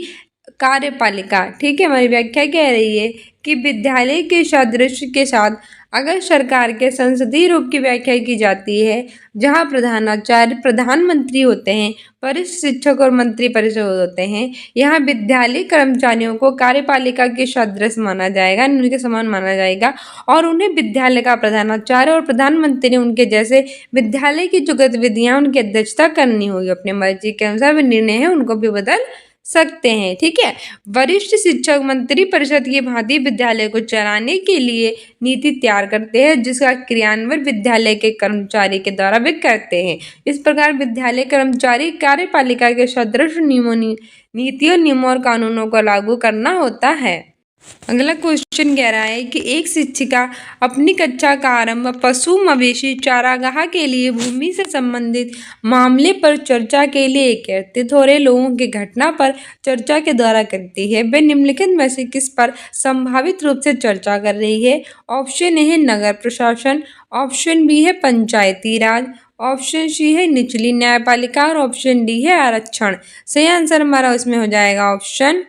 कार्यपालिका। ठीक है, हमारी व्याख्या कह रही है कि विद्यालय के सादृश्य के साथ अगर सरकार के संसदीय रूप की व्याख्या की जाती है, जहां प्रधानाचार्य प्रधानमंत्री होते हैं, वरिष्ठ शिक्षक और मंत्री परिषद होते हैं, यहाँ विद्यालय कर्मचारियों को कार्यपालिका के सदृश माना जाएगा, उनके समान माना जाएगा और उन्हें विद्यालय का प्रधानाचार्य और प्रधानमंत्री उनके जैसे विद्यालय की जो गतिविधियाँ उनकी अध्यक्षता करनी होगी, अपने मर्जी के अनुसार वे निर्णय है उनको भी बदल सकते हैं। ठीक है, वरिष्ठ शिक्षक मंत्री परिषद की भांति विद्यालय को चलाने के लिए नीति तैयार करते हैं, जिसका क्रियान्वयन विद्यालय के कर्मचारी के द्वारा भी करते हैं। इस प्रकार विद्यालय कर्मचारी कार्यपालिका के सदृश नीतियों, नियमों और कानूनों को लागू करना होता है। अगला क्वेश्चन कह रहा है कि एक शिक्षिका अपनी कक्षा का आरंभ पशु मवेशी चारागाह के लिए भूमि से संबंधित मामले पर चर्चा के लिए एकत्रित हो रहे लोगों की घटना पर चर्चा के द्वारा करती है। वे निम्नलिखित में से किस पर संभावित रूप से चर्चा कर रही है? ऑप्शन ए है नगर प्रशासन, ऑप्शन बी है पंचायती राज, ऑप्शन सी है निचली न्यायपालिका और ऑप्शन डी है आरक्षण। सही आंसर हमारा उसमें हो जाएगा ऑप्शन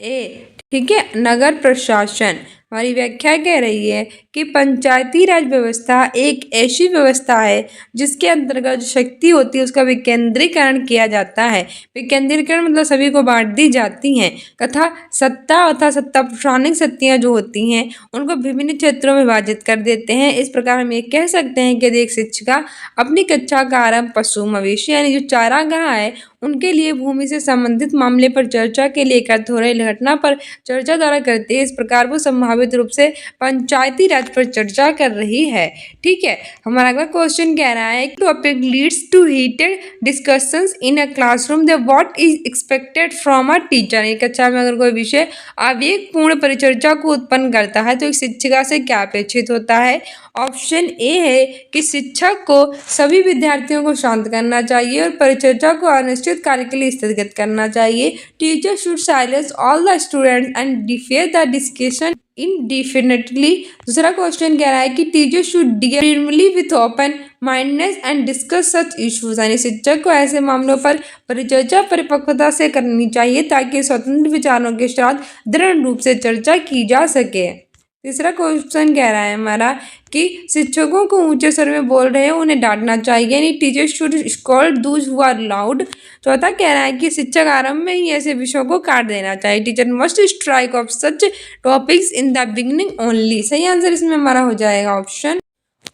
ए। ठीक है, नगर प्रशासन। हमारी व्याख्या कह रही है कि पंचायती राज व्यवस्था एक ऐसी व्यवस्था है जिसके अंतर्गत जो शक्ति होती है उसका विकेंद्रीकरण किया जाता है। विकेंद्रीकरण मतलब सभी को बांट दी जाती हैं तथा सत्ता प्रशासनिक शक्तियाँ जो होती हैं उनको विभिन्न क्षेत्रों में विभाजित कर देते हैं। इस प्रकार हम ये कह सकते हैं कि एक शिक्षिका अपनी कक्षा का आरंभ पशु मवेशी यानी जो चारागाह है उनके लिए भूमि से संबंधित मामले पर चर्चा के लिए एकत्र हो रही घटना पर चर्चा द्वारा करती है। इस प्रकार वो संभावित रूप से पंचायती राज पर चर्चा कर रही है। ठीक है, हमारा अगला क्वेश्चन कह रहा है topic leads to heated discussions in a classroom the what is expected from a teacher. एक कक्षा में अगर कोई विषय आवेगपूर्ण परिचर्चा को उत्पन्न करता है तो एक शिक्षिका से क्या अपेक्षित होता है? ऑप्शन ए है कि शिक्षक को सभी विद्यार्थियों को शांत करना चाहिए और परिचर्चा को अनिश्चित कार्य के लिए स्थगित करना चाहिए। Teacher should silence all the students and defer the discussion indefinitely। दूसरा क्वेश्चन कह रहा है कि teacher should deal firmly with open mindedness and discuss such issues यानी शिक्षक को ऐसे मामलों पर परिचर्चा परिपक्वता से करनी चाहिए ताकि स्वतंत्र विचारों के साथ दृढ़ रूप से चर्चा की जा सके। तीसरा क्वेश्चन कह रहा है हमारा कि शिक्षकों को ऊंचे स्वर में बोल रहे हैं उन्हें डांटना चाहिए यानी teacher should scold those who are loud. चौथा कह रहा है कि शिक्षक आरंभ में ही ऐसे विषयों को काट देना चाहिए। Teacher must strike of such topics in the beginning only. सही आंसर इसमें हमारा हो जाएगा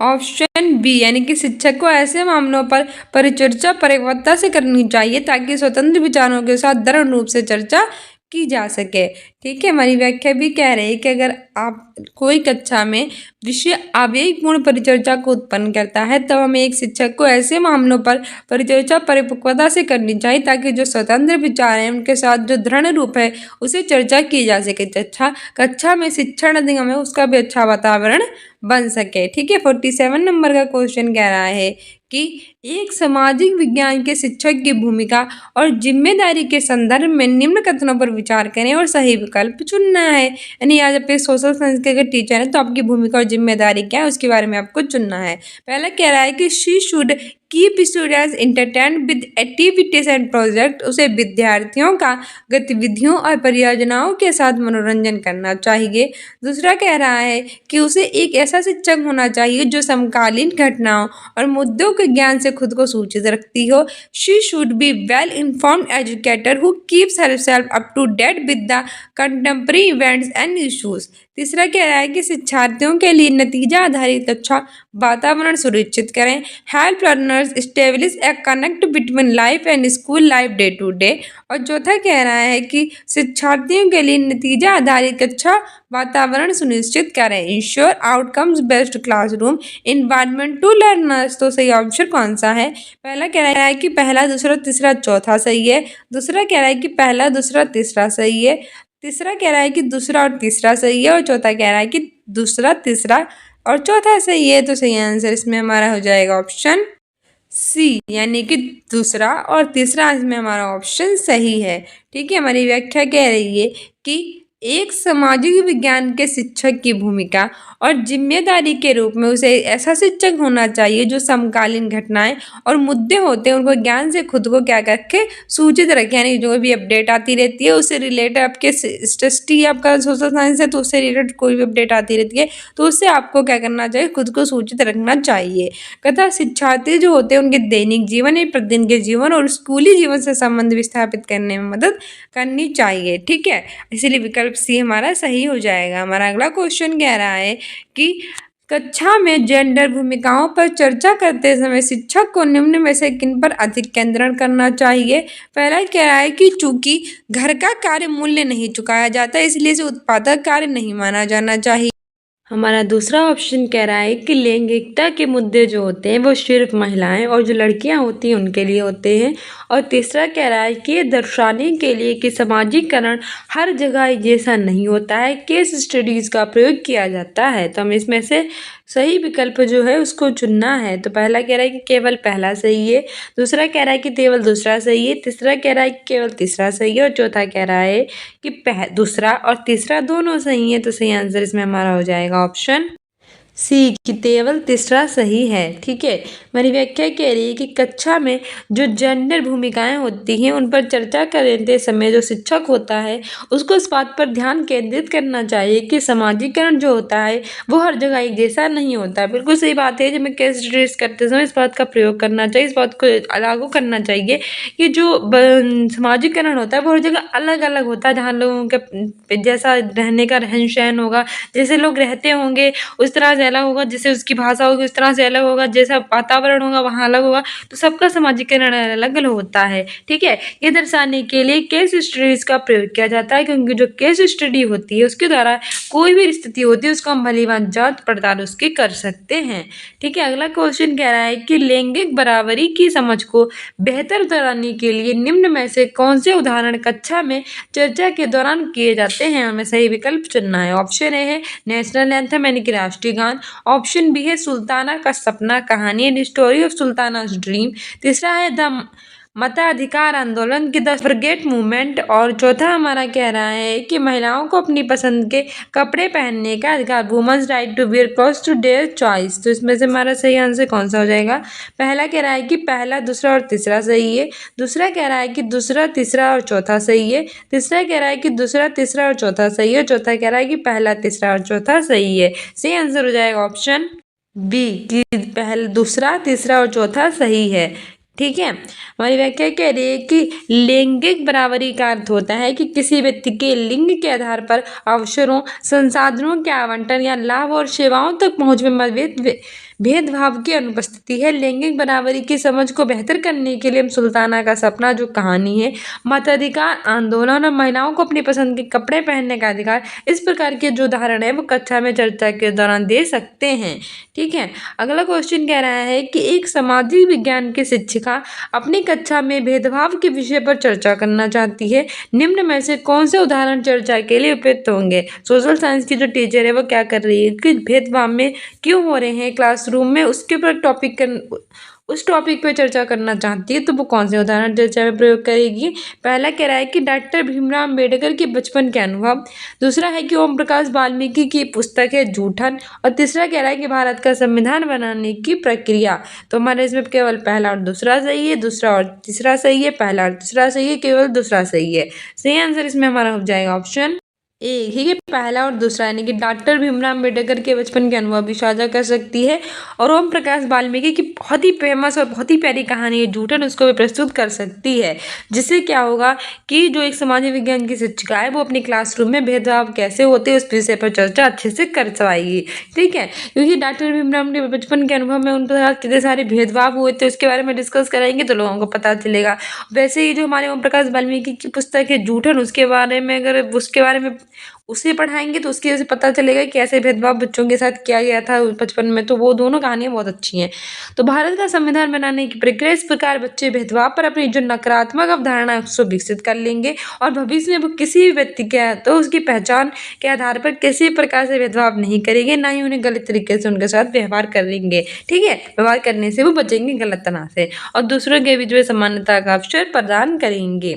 ऑप्शन बी यानी कि शिक्षक को ऐसे मामलों पर परिचर्चा परिपक्वता से करनी चाहिए ताकि स्वतंत्र विचारों के साथ दृढ़ रूप से चर्चा की जा सके। ठीक है, हमारी व्याख्या भी कह रही है कि अगर आप कोई कक्षा में विषय आवेगपूर्ण परिचर्चा को उत्पन्न करता है तब हमें एक शिक्षक को ऐसे मामलों पर परिचर्चा परिपक्वता से करनी चाहिए ताकि जो स्वतंत्र विचार हैं उनके साथ जो दृढ़ रूप है उसे चर्चा की जा सके। अच्छा, कक्षा में शिक्षण अधिगम है उसका भी अच्छा वातावरण बन सके। ठीक है, 47 नंबर का क्वेश्चन कह रहा है कि एक सामाजिक विज्ञान के शिक्षक की भूमिका और जिम्मेदारी के संदर्भ में निम्न कथनों पर विचार करें और सही विकल्प चुनना है। यानी आज आप एक सोशल साइंस के अगर टीचर हैं तो आपकी भूमिका और जिम्मेदारी क्या है उसके बारे में आपको चुनना है। पहला कह रहा है कि she should keep students entertained with activities and project. उसे विद्यार्थियों का गतिविधियों और परियोजनाओं के साथ मनोरंजन करना चाहिए। दूसरा कह रहा है कि उसे एक ऐसा शिक्षक होना चाहिए जो समकालीन घटनाओं और मुद्दों के ज्ञान से खुद को सूचित रखती हो। She should be well informed educator who keeps herself up to date with the contemporary events and issues. तीसरा कह रहा है कि शिक्षार्थियों के लिए नतीजा आधारित अच्छा वातावरण सुनिश्चित करें। Help learners establish a connect between life and school life day to day. और चौथा कह रहा है कि शिक्षार्थियों के लिए नतीजा आधारित अच्छा वातावरण सुनिश्चित करें। Ensure outcomes based classroom environment to learners. तो सही ऑप्शन कौन सा है? पहला कह रहा है कि पहला दूसरा तीसरा चौथा सही है। दूसरा कह रहा है कि पहला दूसरा तीसरा सही है। तीसरा कह रहा है कि दूसरा और तीसरा सही है और चौथा कह रहा है कि दूसरा तीसरा और चौथा सही है। तो सही आंसर इसमें हमारा हो जाएगा ऑप्शन सी यानी कि दूसरा और तीसरा इसमें हमारा ऑप्शन सही है। ठीक है, हमारी व्याख्या कह रही है कि एक सामाजिक विज्ञान के शिक्षक की भूमिका और जिम्मेदारी के रूप में उसे ऐसा शिक्षक होना चाहिए जो समकालीन घटनाएं और मुद्दे होते हैं उनको ज्ञान से खुद को क्या करके सूचित रखे। यानी जो भी अपडेट आती रहती है उससे रिलेटेड आपके स्टडी आपका सोशल साइंस है तो उससे रिलेटेड कोई भी अपडेट आती रहती है तो उससे आपको क्या करना चाहिए, खुद को सूचित रखना चाहिए। तथा शिक्षार्थी जो होते हैं उनके दैनिक जीवन या प्रतिदिन के जीवन और स्कूली जीवन से संबंध विस्थापित करने में मदद करनी चाहिए। ठीक है, इसीलिए विकल्प सी हमारा सही हो जाएगा। हमारा अगला क्वेश्चन कह रहा है कि कक्षा में जेंडर भूमिकाओं पर चर्चा करते समय शिक्षक को निम्न में से किन पर अधिक केंद्रण करना चाहिए? पहला कह रहा है कि चूंकि घर का कार्य मूल्य नहीं चुकाया जाता इसलिए इसे उत्पादक कार्य नहीं माना जाना चाहिए। हमारा दूसरा ऑप्शन कह रहा है कि लैंगिकता के मुद्दे जो होते हैं वो सिर्फ महिलाएं और जो लड़कियां होती हैं उनके लिए होते हैं। और तीसरा कह रहा है कि ये दर्शाने के लिए कि समाजीकरण हर जगह एक जैसा नहीं होता है, केस स्टडीज़ का प्रयोग किया जाता है। तो हम इसमें से सही विकल्प जो है उसको चुनना है। तो पहला कह रहा है कि केवल पहला सही है, दूसरा कह रहा है कि केवल दूसरा सही है, तीसरा कह रहा है कि केवल तीसरा सही है और चौथा कह रहा है कि दूसरा और तीसरा दोनों सही है। तो सही आंसर इसमें हमारा हो जाएगा ऑप्शन सी कि केवल तीसरा सही है। ठीक है, मेरी व्याख्या कह रही है कि कक्षा में जो जेंडर भूमिकाएं होती हैं उन पर चर्चा करते समय जो शिक्षक होता है उसको इस बात पर ध्यान केंद्रित करना चाहिए कि समाजीकरण जो होता है वो हर जगह एक जैसा नहीं होता है। बिल्कुल सही बात है, जब मैं केस स्टडीज करते समय इस बात का प्रयोग करना चाहिए, इस बात को लागू करना चाहिए कि जो समाजीकरण होता है वो हर जगह अलग अलग होता है। जहाँ लोगों के जैसा रहने का रहन सहन होगा, जैसे लोग रहते होंगे उस तरह से अलग होगा, जैसे उसकी भाषा होगी उस तरह से अलग होगा, जैसा वातावरण होगा वहाँ अलग होगा। तो सबका समाजीकरण अलग अलग होता है। ठीक है, ये दर्शाने के लिए केस स्टडीज का प्रयोग किया जाता है, क्योंकि जो केस स्टडी होती है उसके द्वारा कोई भी स्थिति होती है उसको हम भलीभांति जांच पड़ताल उसकी कर सकते हैं। ठीक है, अगला क्वेश्चन कह रहा है कि लैंगिक बराबरी की समझ को बेहतर कराने के लिए निम्न में से कौन से उदाहरण कक्षा में चर्चा के दौरान किए जाते हैं। हमें सही विकल्प चुनना है। ऑप्शन ए है नेशनल एंथम यानी कि राष्ट्रीय गान, ऑप्शन बी है सुल्ताना का सपना कहानी एंड स्टोरी ऑफ सुल्ताना's ड्रीम, तीसरा है द मताधिकार आंदोलन की द सफ्रेगेट मूवमेंट, और चौथा हमारा कह रहा है कि महिलाओं को अपनी पसंद के कपड़े पहनने का अधिकार, women's right to wear clothes to their choice. तो इसमें से हमारा सही आंसर कौन सा हो जाएगा। पहला कह रहा है कि पहला दूसरा और तीसरा सही है, दूसरा कह रहा है कि दूसरा तीसरा और चौथा सही है, तीसरा कह रहा है कि दूसरा तीसरा और चौथा सही है, चौथा कह रहा है कि पहला तीसरा और चौथा सही है। सही आंसर हो जाएगा ऑप्शन बी कि पहला दूसरा तीसरा और चौथा सही है। ठीक है, हमारी व्याख्या कह रही है कि लैंगिक बराबरी का अर्थ होता है कि किसी व्यक्ति के लिंग के आधार पर अवसरों, संसाधनों के आवंटन या लाभ और सेवाओं तक पहुंच में मतभेद भेदभाव की अनुपस्थिति है। लैंगिक बराबरी की समझ को बेहतर करने के लिए हम सुल्ताना का सपना जो कहानी है, मताधिकार आंदोलन और महिलाओं को अपनी पसंद के कपड़े पहनने का अधिकार, इस प्रकार के जो उदाहरण है वो कक्षा में चर्चा के दौरान दे सकते हैं। ठीक है, अगला क्वेश्चन कह रहा है कि एक सामाजिक विज्ञान की शिक्षिका अपनी कक्षा में भेदभाव के विषय पर चर्चा करना चाहती है, निम्न में से कौन से उदाहरण चर्चा के लिए उपयुक्त होंगे। सोशल साइंस की जो टीचर है वो क्या कर रही है कि भेदभाव में क्यों हो रहे हैं क्लासरूम में, उसके ऊपर उस टॉपिक पे चर्चा करना चाहती है, तो वो कौन से उदाहरण चर्चा में प्रयोग करेगी। पहला कह रहा है कि डॉक्टर भीमराव अम्बेडकर के बचपन के अनुभव, दूसरा है कि ओम प्रकाश वाल्मीकि की पुस्तक है जूठन, और तीसरा कह रहा है कि भारत का संविधान बनाने की प्रक्रिया। तो हमारे इसमें केवल पहला और दूसरा सही है, दूसरा और तीसरा सही है, पहला और तीसरा सही है, केवल दूसरा सही है। सही आंसर इसमें हमारा हो जाएगा ऑप्शन ए। ठीक है, पहला और दूसरा यानी कि डॉक्टर भीमराव अम्बेडकर के बचपन के अनुभव भी साझा कर सकती है, और ओम प्रकाश वाल्मीकि की बहुत ही फेमस और बहुत ही प्यारी कहानी है जूठन, उसको भी प्रस्तुत कर सकती है। जिससे क्या होगा कि जो एक सामाजिक विज्ञान की शिक्षिका है वो अपनी क्लासरूम में भेदभाव कैसे होते हैं उस विषय पर चर्चा अच्छे से कर पाएगी। ठीक है, क्योंकि डॉक्टर भीमराव के बचपन के अनुभव में उन पर कितने सारे भेदभाव हुए थे उसके बारे में डिस्कस करेंगे तो लोगों को पता चलेगा। वैसे ही जो हमारे ओम प्रकाश वाल्मीकि की पुस्तक है जूठन, उसके बारे में अगर उसके बारे में उसे पढ़ाएंगे तो उसकी वजह से पता चलेगा कि ऐसे भेदभाव बच्चों के साथ किया गया था बचपन में। तो वो दोनों कहानियाँ बहुत अच्छी हैं। तो भारत का संविधान बनाने की प्रक्रिया, इस प्रकार बच्चे भेदभाव पर अपनी जो नकारात्मक अवधारणा है उसको विकसित कर लेंगे, और भविष्य में वो किसी भी व्यक्ति के तो उसकी पहचान के आधार पर किसी प्रकार से भेदभाव नहीं करेंगे, ना ही उन्हें गलत तरीके से उनके साथ व्यवहार करेंगे। ठीक है, व्यवहार करने से वो बचेंगे गलत तरह से, और दूसरों के बीच में समानता का अवसर प्रदान करेंगे।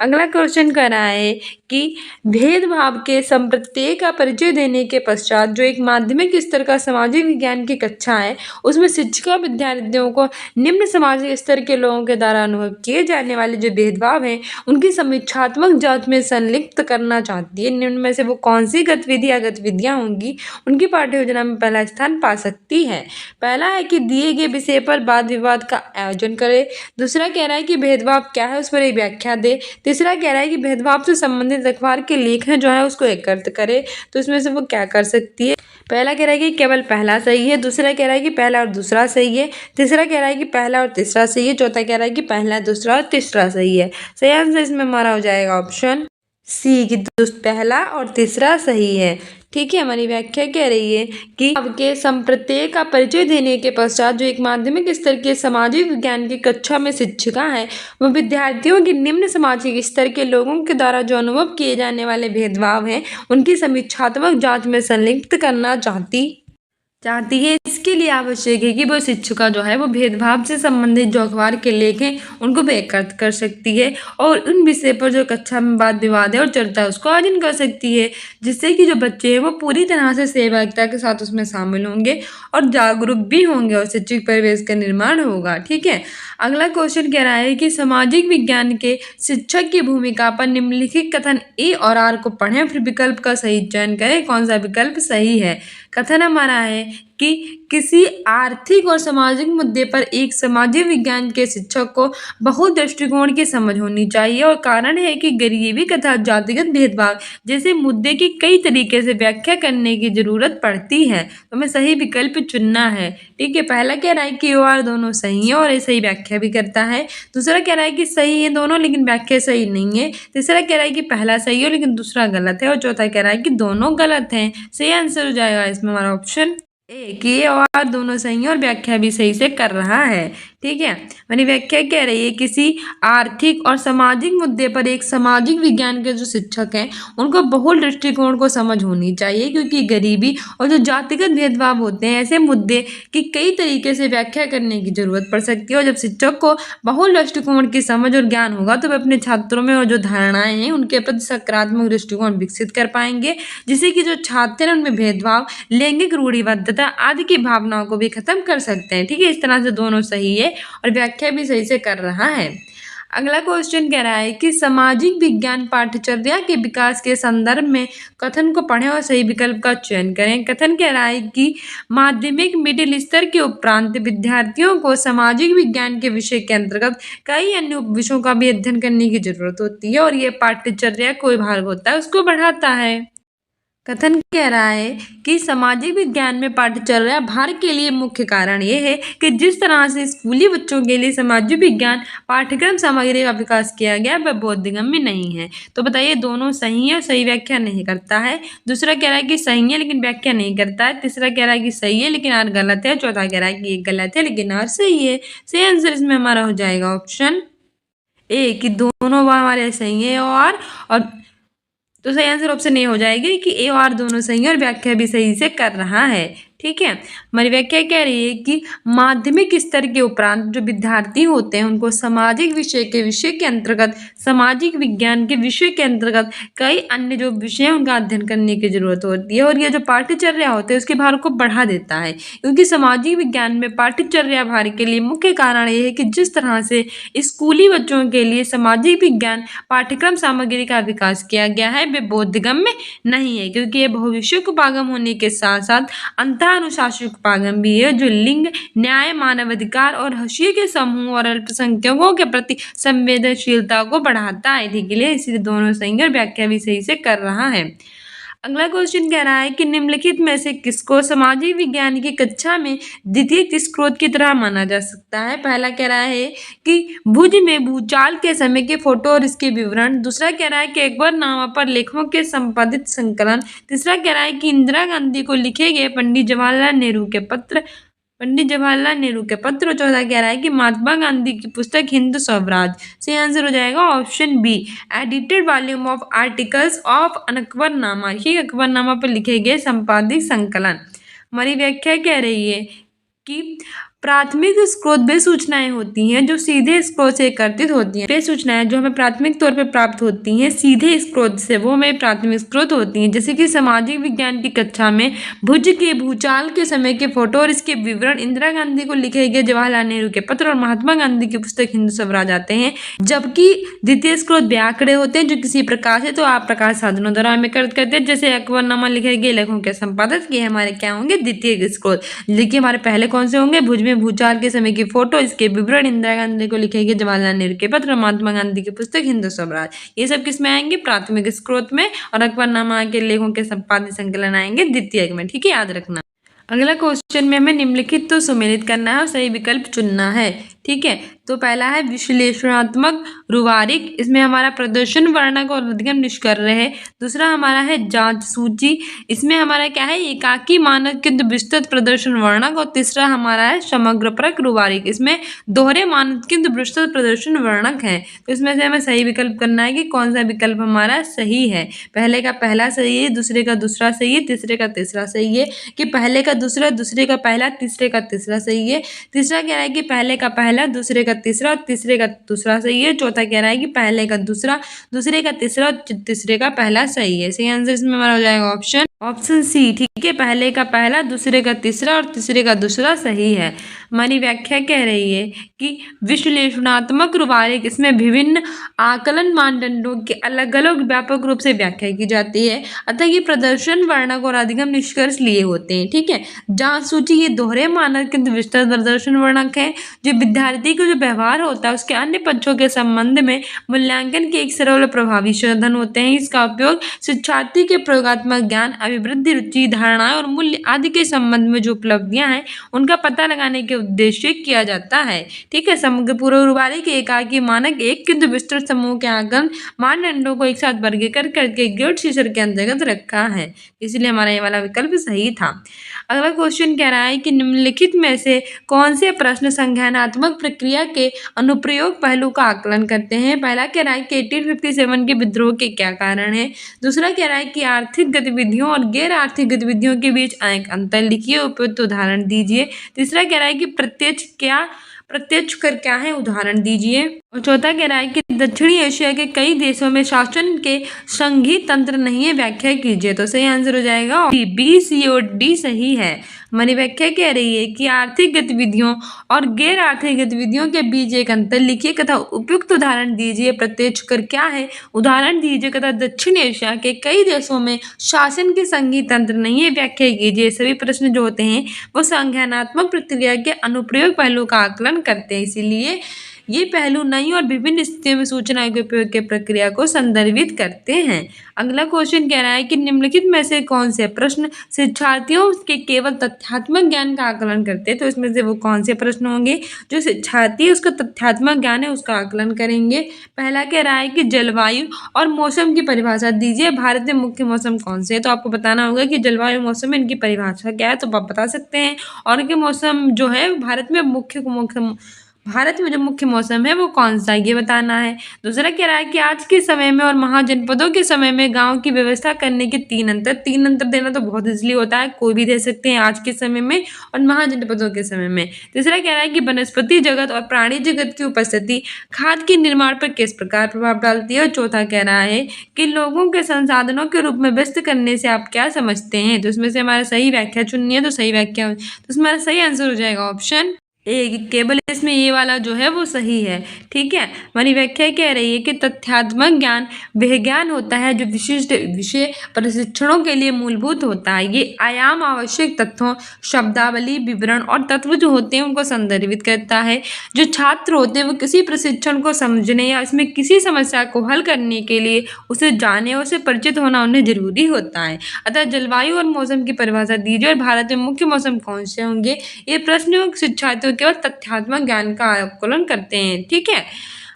अगला क्वेश्चन कर रहा है कि भेदभाव के संप्रत्यय का परिचय देने के पश्चात जो एक माध्यमिक स्तर का सामाजिक विज्ञान की कक्षा है उसमें शिक्षिका विद्यार्थियों को निम्न सामाजिक स्तर के लोगों के द्वारा अनुभव किए जाने वाले जो भेदभाव हैं उनकी समीक्षात्मक जांच में संलिप्त करना चाहती है। निम्न में से वो कौन सी गतिविधियां होंगी उनकी पाठ्य योजना में पहला स्थान पा सकती है। पहला है कि दिए गए विषय पर वाद विवाद का आयोजन करे, दूसरा कह रहा है कि भेदभाव क्या है उस पर एक व्याख्या दे, तीसरा कह रहा है कि भेदभाव से संबंधित अखबार के लेखन जो है उसको एकत्र करे। तो इसमें से वो क्या कर सकती है। पहला कह रहा है कि केवल पहला सही है, दूसरा कह रहा है कि पहला और दूसरा सही है, तीसरा कह रहा है कि पहला और तीसरा सही है, चौथा कह रहा है कि पहला दूसरा और तीसरा सही है। सही आंसर इसमें हमारा हो जाएगा ऑप्शन सी की दोस्त पहला और तीसरा सही है। ठीक है, हमारी व्याख्या कह रही है कि आपके संप्रत्यय का परिचय देने के पश्चात जो एक माध्यमिक स्तर के सामाजिक विज्ञान की कक्षा में शिक्षिका है वह विद्यार्थियों के निम्न सामाजिक स्तर के लोगों के द्वारा जो अनुभव किए जाने वाले भेदभाव हैं उनकी समीक्षात्मक जांच में संलिप्त करना चाहती है। इसके लिए आवश्यक है कि वो शिक्षिका जो है वो भेदभाव से संबंधित जो अखबार के लेख हैं उनको बेकर्त कर सकती है और उन विषय पर जो कक्षा में वाद विवाद है और चर्चा है उसको आयोजन कर सकती है, जिससे कि जो बच्चे हैं वो पूरी तरह से सहभागिता के साथ उसमें शामिल होंगे और जागरूक भी होंगे और शिक्षित परिवेश का निर्माण होगा। ठीक है, अगला क्वेश्चन कह रहा है कि सामाजिक विज्ञान के शिक्षक की भूमिका पर निम्नलिखित कथन ए और आर को पढ़ें फिर विकल्प का सही चयन करें, कौन सा विकल्प सही है। कथन हमारा है कि किसी आर्थिक और सामाजिक मुद्दे पर एक सामाजिक विज्ञान के शिक्षक को बहु दृष्टिकोण की समझ होनी चाहिए और कारण है कि गरीबी तथा जातिगत भेदभाव जैसे मुद्दे की कई तरीके से व्याख्या करने की जरूरत पड़ती है, तो हमें सही विकल्प चुनना है। ठीक है, पहला कह रहा है कि और दोनों सही है और ये सही व्याख्या भी करता है। दूसरा कह रहा है कि सही है दोनों लेकिन व्याख्या सही नहीं है। तीसरा कह रहा है कि पहला सही है लेकिन दूसरा गलत है और चौथा कह रहा है कि दोनों गलत हैं। सही आंसर हो जाएगा इसमें हमारा ऑप्शन ए कि ये और दोनों सही है और व्याख्या भी सही से कर रहा है। ठीक है, मेरी व्याख्या कह रही है किसी आर्थिक और सामाजिक मुद्दे पर एक सामाजिक विज्ञान के जो शिक्षक हैं उनको बहुल दृष्टिकोण को समझ होनी चाहिए, क्योंकि गरीबी और जो जातिगत भेदभाव होते हैं ऐसे मुद्दे की कई तरीके से व्याख्या करने की जरूरत पड़ सकती है और जब शिक्षक को बहुल दृष्टिकोण की समझ और ज्ञान होगा तो वे अपने छात्रों में और जो धारणाएं हैं उनके प्रति सकारात्मक दृष्टिकोण विकसित कर पाएंगे, जिससे कि जो छात्र हैं उनमें भेदभाव, लैंगिक रूढ़िबद्धता आदि की भावनाओं को भी खत्म कर सकते हैं। ठीक है, इस तरह से दोनों सही है और व्याख्या भी सही से कर रहा है। अगला क्वेश्चन कह रहा है कि सामाजिक विज्ञान पाठ्यचर्या के विकास के संदर्भ में कथन को पढ़ें और सही विकल्प का चयन करें। कथन कह रहा है कि माध्यमिक मिडिल स्तर के उपरांत विद्यार्थियों को सामाजिक विज्ञान के विषय के अंतर्गत कई अन्य उपविषयों का भी अध्ययन करने की जरूरत होती है और ये पाठ्यचर्या कोई भाग होता है उसको बढ़ाता है। कथन कह रहा है कि सामाजिक विज्ञान में पाठ्यचर्या भार के लिए मुख्य कारण ये है कि जिस तरह से स्कूली बच्चों के लिए सामाजिक विज्ञान पाठ्यक्रम सामग्री का विकास किया गया वह बोधगम्य नहीं है। तो बताइए दोनों सही है और सही व्याख्या नहीं करता है। दूसरा कह रहा है कि सही है लेकिन व्याख्या नहीं करता है। तीसरा कह रहा है कि सही है लेकिन आर गलत है। चौथा कह रहा है कि एक गलत है लेकिन आर सही है। सही आंसर इसमें हमारा हो जाएगा ऑप्शन ए कि दोनों हमारे सही है और तो सही आंसर ऑप्शन ए हो जाएगी कि ए और दोनों सही है और व्याख्या भी सही से कर रहा है। ठीक है, हमारी व्याख्या कह रही है कि माध्यमिक स्तर के उपरांत जो विद्यार्थी होते हैं उनको सामाजिक विषय के अंतर्गत सामाजिक विज्ञान के विषय के अंतर्गत कई अन्य जो विषय हैं उनका अध्ययन करने की जरूरत होती है और ये जो पाठ्यचर्या होते हैं उसके भार को बढ़ा देता है, क्योंकि सामाजिक विज्ञान में पाठ्यचर्या भार के लिए मुख्य कारण ये है कि जिस तरह से स्कूली बच्चों के लिए सामाजिक विज्ञान पाठ्यक्रम सामग्री का विकास किया गया है वे बोधगम्य नहीं है, क्योंकि ये बहुविषयक उपागम होने के साथ साथ अनुशासित उपागम भी है जो लिंग, न्याय, मानवाधिकार और हाशिए के समूह और अल्पसंख्यकों के प्रति संवेदनशीलता को बढ़ाता है। ठीक है, इसलिए दोनों सही और व्याख्या भी सही से कर रहा है। अगला क्वेश्चन कह रहा है कि निम्नलिखित में से किसको सामाजिक विज्ञान की कक्षा में द्वितीय स्रोत की तरह माना जा सकता है। पहला कह रहा है कि भुज में भूचाल के समय के फोटो और इसके विवरण। दूसरा कह रहा है कि अकबरनामा पर लेखकों के संपादित संकलन। तीसरा कह रहा है कि इंदिरा गांधी को लिखे गए पंडित जवाहरलाल नेहरू के पत्र। चौथा कह रहा है कि महात्मा गांधी की पुस्तक हिंद स्वराज। सही आंसर हो जाएगा option B edited volume of articles of Akbarnama. ये अकबरनामा पर लिखे गए संपादित संकलन। हमारी व्याख्या कह रही है कि प्राथमिक स्रोत वे सूचनाएं होती हैं जो सीधे स्रोत से एकत्रित होती हैं। वे सूचनाएं जो हमें प्राथमिक तौर पर प्राप्त होती हैं सीधे स्रोत से वो हमें प्राथमिक स्रोत होती हैं, जैसे कि सामाजिक विज्ञान की कक्षा में भुज के भूचाल के समय के फोटो और इसके विवरण, इंदिरा गांधी को लिखे गए जवाहरलाल नेहरू के पत्र और महात्मा गांधी की पुस्तक हिंद स्वराज आते हैं। जबकि द्वितीय स्रोत वे आंकड़े होते हैं जो किसी प्रकार से तो आप प्रकाश साधनों द्वारा हमें करते हैं, जैसे अकबरनामा लिखे गए लेखकों के संपादक ये हमारे क्या होंगे द्वितीय स्रोत। देखिए हमारे पहले कौन से होंगे भुज में भूचाल के समय की फोटो, इसके विवरण, इंदिरा गांधी को लिखे गए जवाहरलाल नेहरू के पत्र, महात्मा गांधी की पुस्तक हिंद स्वराज। ये सब किस में आएंगे प्राथमिक स्रोत में और अकबरनामा के लेखों के संपादित संकलन आएंगे द्वितीयक में। ठीक है, याद रखना। अगला क्वेश्चन में हमें निम्नलिखित तो सुमेलित करना है और सही विकल्प चुनना है। ठीक है। तो पहला है विश्लेषणात्मक रूवारिक, इसमें हमारा प्रदर्शन वर्णक और अधिगम निष्कर्ष है। दूसरा हमारा है जांच सूची, इसमें हमारा क्या है एकाकी मानक किंतु विस्तृत प्रदर्शन वर्णक। और तीसरा हमारा है समग्र परक रूवारिक, इसमें दोहरे मानक किंतु विस्तृत प्रदर्शन वर्णक है। तो इसमें से हमें सही विकल्प करना है कि कौन सा विकल्प हमारा सही है। पहले का पहला सही है, दूसरे का दूसरा सही है, तीसरे का तीसरा सही है। कि पहले का दूसरा, दूसरे का पहला, तीसरे का तीसरा सही है। तीसरा कह रहा है कि पहले का पहला, दूसरे का तीसरा और तीसरे का दूसरा सही है। चौथा कह रहा है कि पहले का दूसरा, दूसरे का तीसरा और तीसरे का पहला सही है। सही आंसर इसमें हमारा हो जाएगा ऑप्शन सी। ठीक है, पहले का पहला, दूसरे का तीसरा और तीसरे का दूसरा सही है। हमारी व्याख्या कह रही है कि विश्लेषणात्मक रूवारिक, इसमें विभिन्न आकलन मानदंडों की अलग अलग व्यापक रूप से व्याख्या की जाती है। अतः ये प्रदर्शन वर्णक और अधिगम निष्कर्ष लिए होते हैं। ठीक है, जांच सूची ये दोहरे मानक किंतु विस्तृत प्रदर्शन वर्णक है। जो विद्यार्थी को जो व्यवहार होता है उसके अन्य पक्षों के संबंध में मूल्यांकन के एक सरल और प्रभावी साधन होते हैं। इसका उपयोग शिक्षार्थी के प्रयोगात्मक ज्ञान, अभिवृद्धि, रुचि, धारणाएं और मूल्य आदि के संबंध में जो उपलब्धियां हैं उनका पता लगाने के उद्देश्य किया जाता है। ठीक है, समग्र पूर्व रूवारिक एकाकी मानक एक किंतु विस्तृत समूह के आकलन मानदंडों को एक साथ वर्गीकृत करके ग्रेड शीर्षक के अंतर्गत रखा है, इसलिए हमारा ये वाला विकल्प सही था। अगला क्वेश्चन कह रहा है कि निम्नलिखित में से कौन से प्रश्न संज्ञानात्मक प्रक्रिया के अनुप्रयोग पहलू का आकलन करते हैं। पहला कह रहा है कि 1857 के विद्रोह के क्या कारण है। दूसरा कह रहा है कि आर्थिक गतिविधियों और गैर आर्थिक गतिविधियों के बीच एक अंतर लिखिए, उपयुक्त उदाहरण दीजिए। तीसरा कह रहा है कि प्रत्यक्ष कर क्या है, उदाहरण दीजिए। और चौथा कह रहा है कि दक्षिणी एशिया के कई देशों में शासन के संघीय तंत्र नहीं है, व्याख्या कीजिए। तो सही आंसर हो जाएगा बी, सी और डी सही है। हमारी व्याख्या कह रही है कि आर्थिक गतिविधियों और गैर आर्थिक गतिविधियों के बीच एक अंतर लिखिए तथा उपयुक्त उदाहरण दीजिए। प्रत्यक्ष कर क्या है, उदाहरण दीजिए तथा दक्षिण एशिया के कई देशों में शासन के संघीय तंत्र नहीं है, व्याख्या कीजिए। सभी प्रश्न जो होते हैं वो संज्ञानात्मक प्रक्रिया के अनुप्रयोग पहलू का आकलन करते हैं, इसीलिए ये पहलू नई और विभिन्न स्थितियों में सूचना के उपयोग के प्रक्रिया को संदर्भित करते हैं। अगला क्वेश्चन कह रहा है कि निम्नलिखित में से कौन से प्रश्न शिक्षार्थियों के केवल तथ्यात्मक ज्ञान का आकलन करते हैं। तो इसमें से वो कौन से प्रश्न होंगे, जो शिक्षार्थी है उसका तथ्यात्मक ज्ञान है उसका आकलन करेंगे। पहला कह रहा है कि जलवायु और मौसम की परिभाषा दीजिए, भारत में मुख्य मौसम कौन से है। तो आपको बताना होगा कि जलवायु मौसम में इनकी परिभाषा क्या है, तो आप बता सकते हैं। और इनके मौसम जो है भारत में जो मुख्य मौसम है वो कौन सा है, ये बताना है। दूसरा कह रहा है कि आज के समय में और महाजनपदों के समय में गांव की व्यवस्था करने के तीन अंतर देना तो बहुत इजीली होता है, कोई भी दे सकते हैं, आज के समय में और महाजनपदों के समय में। तीसरा कह रहा है कि वनस्पति जगत और प्राणी जगत की उपस्थिति खाद के निर्माण पर किस प्रकार प्रभाव डालती है। और चौथा कह रहा है कि लोगों के संसाधनों के रूप में व्यस्त करने से आप क्या समझते हैं। तो इसमें से हमारा सही व्याख्या चुननी है, तो सही व्याख्या, तो इसमें हमारा सही आंसर हो जाएगा ऑप्शन ए, केवल इसमें ये वाला जो है वो सही है। ठीक है, हमारी व्याख्या कह रही है कि तथ्यात्मक ज्ञान वह ज्ञान होता है जो विशिष्ट विषय प्रशिक्षणों के लिए मूलभूत होता है। ये आयाम आवश्यक तथ्यों, शब्दावली, विवरण और तत्व जो होते हैं उनको संदर्भित करता है। जो छात्र होते हैं वो किसी प्रशिक्षण को समझने या इसमें किसी समस्या को हल करने के लिए उसे जाने और उससे परिचित होना उन्हें जरूरी होता है। अतः जलवायु और मौसम की परिभाषा दीजिए और भारत में मुख्य मौसम कौन से होंगे। ये प्रश्न शिक्षार्थियों केवल तथ्यात्मक ज्ञान का आकलन करते हैं। ठीक है,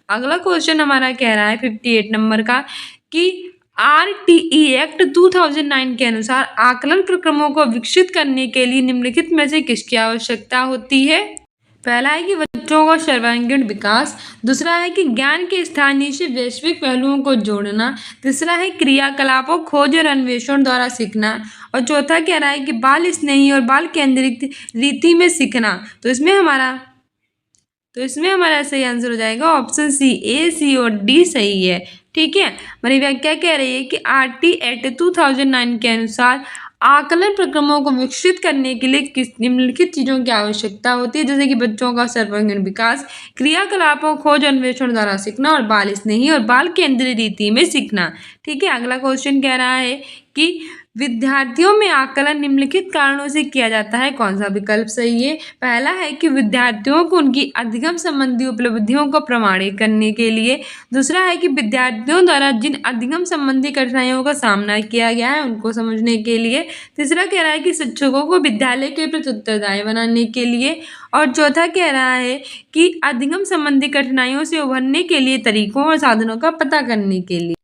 अगला क्वेश्चन हमारा कह रहा है 58 नंबर का कि RTE एक्ट 2009 के अनुसार आकलन प्रक्रमों को विकसित करने के लिए निम्नलिखित में से किसकी आवश्यकता होती है। पहला है कि बच्चों का सर्वांगीण विकास, दूसरा है कि ज्ञान के स्थानीय से वैश्विक पहलुओं को जोड़ना, तीसरा है क्रियाकलापों, खोज और अन्वेषण द्वारा सीखना, और चौथा कह रहा है कि बाल स्नेही और बाल केंद्रित रीति में सीखना। तो इसमें हमारा सही आंसर हो जाएगा ऑप्शन सी, ए, सी और डी सही है। ठीक है, हमारी व्याख्या कह रही है कि RT एक्ट 2009 के अनुसार आकलन प्रक्रमों को विकसित करने के लिए किस निम्नलिखित चीज़ों की आवश्यकता होती है, जैसे कि बच्चों का सर्वांगीण विकास, क्रियाकलापों, खोज अन्वेषण द्वारा सीखना और बाल स्नेही और बाल केंद्रीय रीति में सीखना। ठीक है। अगला क्वेश्चन कह रहा है कि विद्यार्थियों में आकलन निम्नलिखित कारणों से किया जाता है, कौन सा विकल्प सही है। पहला है कि विद्यार्थियों को उनकी अधिगम संबंधी उपलब्धियों को प्रमाणित करने के लिए। दूसरा है कि विद्यार्थियों द्वारा जिन अधिगम संबंधी कठिनाइयों का सामना किया गया है उनको समझने के लिए। तीसरा कह रहा है कि शिक्षकों को विद्यालय के प्रति उत्तरदायी बनाने के लिए। और चौथा कह रहा है कि अधिगम संबंधी कठिनाइयों से उभरने के लिए तरीकों और साधनों का पता करने के लिए।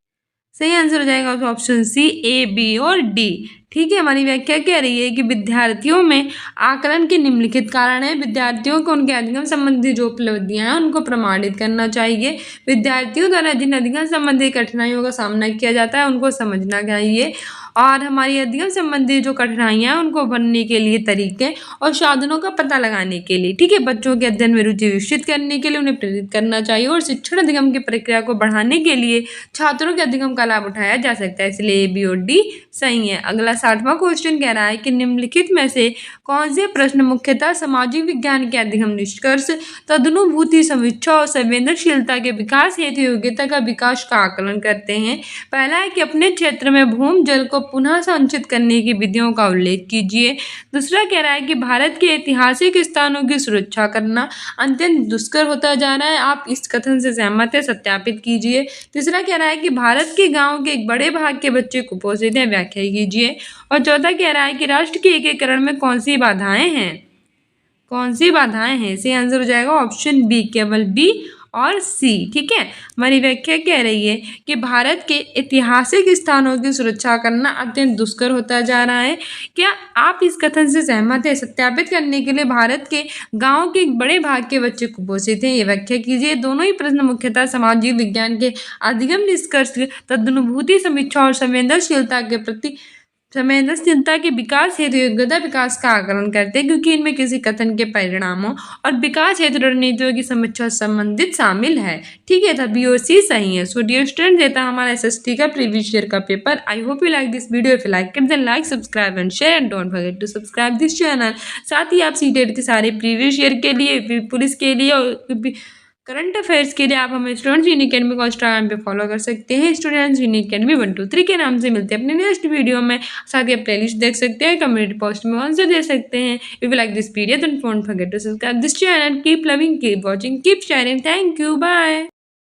सही आंसर हो जाएगा ऑप्शन सी, ए, बी और डी। ठीक है। हमारी व्याख्या कह रही है कि विद्यार्थियों में आकलन के निम्नलिखित कारण है। विद्यार्थियों को उनके अधिगम संबंधी जो उपलब्धियां हैं उनको प्रमाणित करना चाहिए। विद्यार्थियों द्वारा जिन अधिगम संबंधी कठिनाइयों का सामना किया जाता है उनको समझना चाहिए। और हमारी अधिगम संबंधी जो कठिनाइयां हैं उनको भरने के लिए तरीके और साधनों का पता लगाने के लिए। ठीक है। बच्चों के अध्ययन में रुचि विकसित करने के लिए उन्हें प्रेरित करना चाहिए और शिक्षण अधिगम की प्रक्रिया को बढ़ाने के लिए छात्रों के अधिगम का लाभ उठाया जा सकता है। इसलिए ए, बी और डी सही है। अगला 60वां क्वेश्चन कह रहा है कि निम्नलिखित में से कौन से प्रश्न मुख्यतः सामाजिक विज्ञान के अधिगम निष्कर्ष, तदनुभूति, समीक्षा और संवेदनशीलता के विकास हेतु योग्यता का विकास का आकलन करते हैं। पहला है कि अपने क्षेत्र में भूमि जल को पुनः संचित करने की विधियों का उल्लेख कीजिए। दूसरा कह रहा है कि भारत के ऐतिहासिक स्थानों की सुरक्षा करना अत्यंत दुष्कर होता जा रहा है, आप इस कथन से सहमत है, सत्यापित कीजिए। तीसरा कह रहा है कि भारत के गांव के एक बड़े भाग के बच्चे कुपोषित हैं, व्याख्या कीजिए। और चौथा कह रहा है कि राष्ट्र के एकीकरण में कौन सी बाधाएं हैं, कौन सी बाधाएं हैं। सही आंसर हो जाएगा ऑप्शन बी, केवल बी और सी। ठीक है। हमारी व्याख्या कह रही है कि भारत के ऐतिहासिक स्थानों की सुरक्षा करना अत्यंत दुष्कर होता जा रहा है, क्या आप इस कथन से सहमत है। सत्यापित करने के लिए भारत के गांव के एक बड़े भाग के बच्चे कुपोषित हैं, ये व्याख्या कीजिए। दोनों ही प्रश्न मुख्यतः सामाजिक विज्ञान के अधिगम निष्कर्ष, तदनुभूति, समीक्षा और संवेदनशीलता के विकास हेतु योग्यता विकास का आकलन करते हैं, क्योंकि इनमें किसी कथन के परिणामों और विकास हेतु रणनीतियों की समीक्षा संबंधित शामिल है। ठीक है। था बी और सी सही है। सो डियर स्टूडेंट, देता हमारा एसएसटी का प्रीवियस ईयर का paper. I hope you like this video. If you like it then like, subscribe and share and don't forget to subscribe this channel. साथ ही आप सीटेट के सारे प्रीवियस ईयर के लिए, पुलिस के लिए और करंट अफेयर्स के लिए आप हमें स्टूडेंट्स यूनिक अकेडमी को इंस्टाग्राम पे फॉलो कर सकते हैं। स्टूडेंट्स यूनिक अकेडमी 1 2 3 के नाम से मिलते हैं अपने नेक्स्ट वीडियो में। साथ ही आप प्लेलिस्ट देख सकते हैं, कम्युनिटी पोस्ट में आंसर दे सकते हैं। If you like this video then don't forget to subscribe this channel. Keep loving, keep watching, keep sharing. Thank you, bye.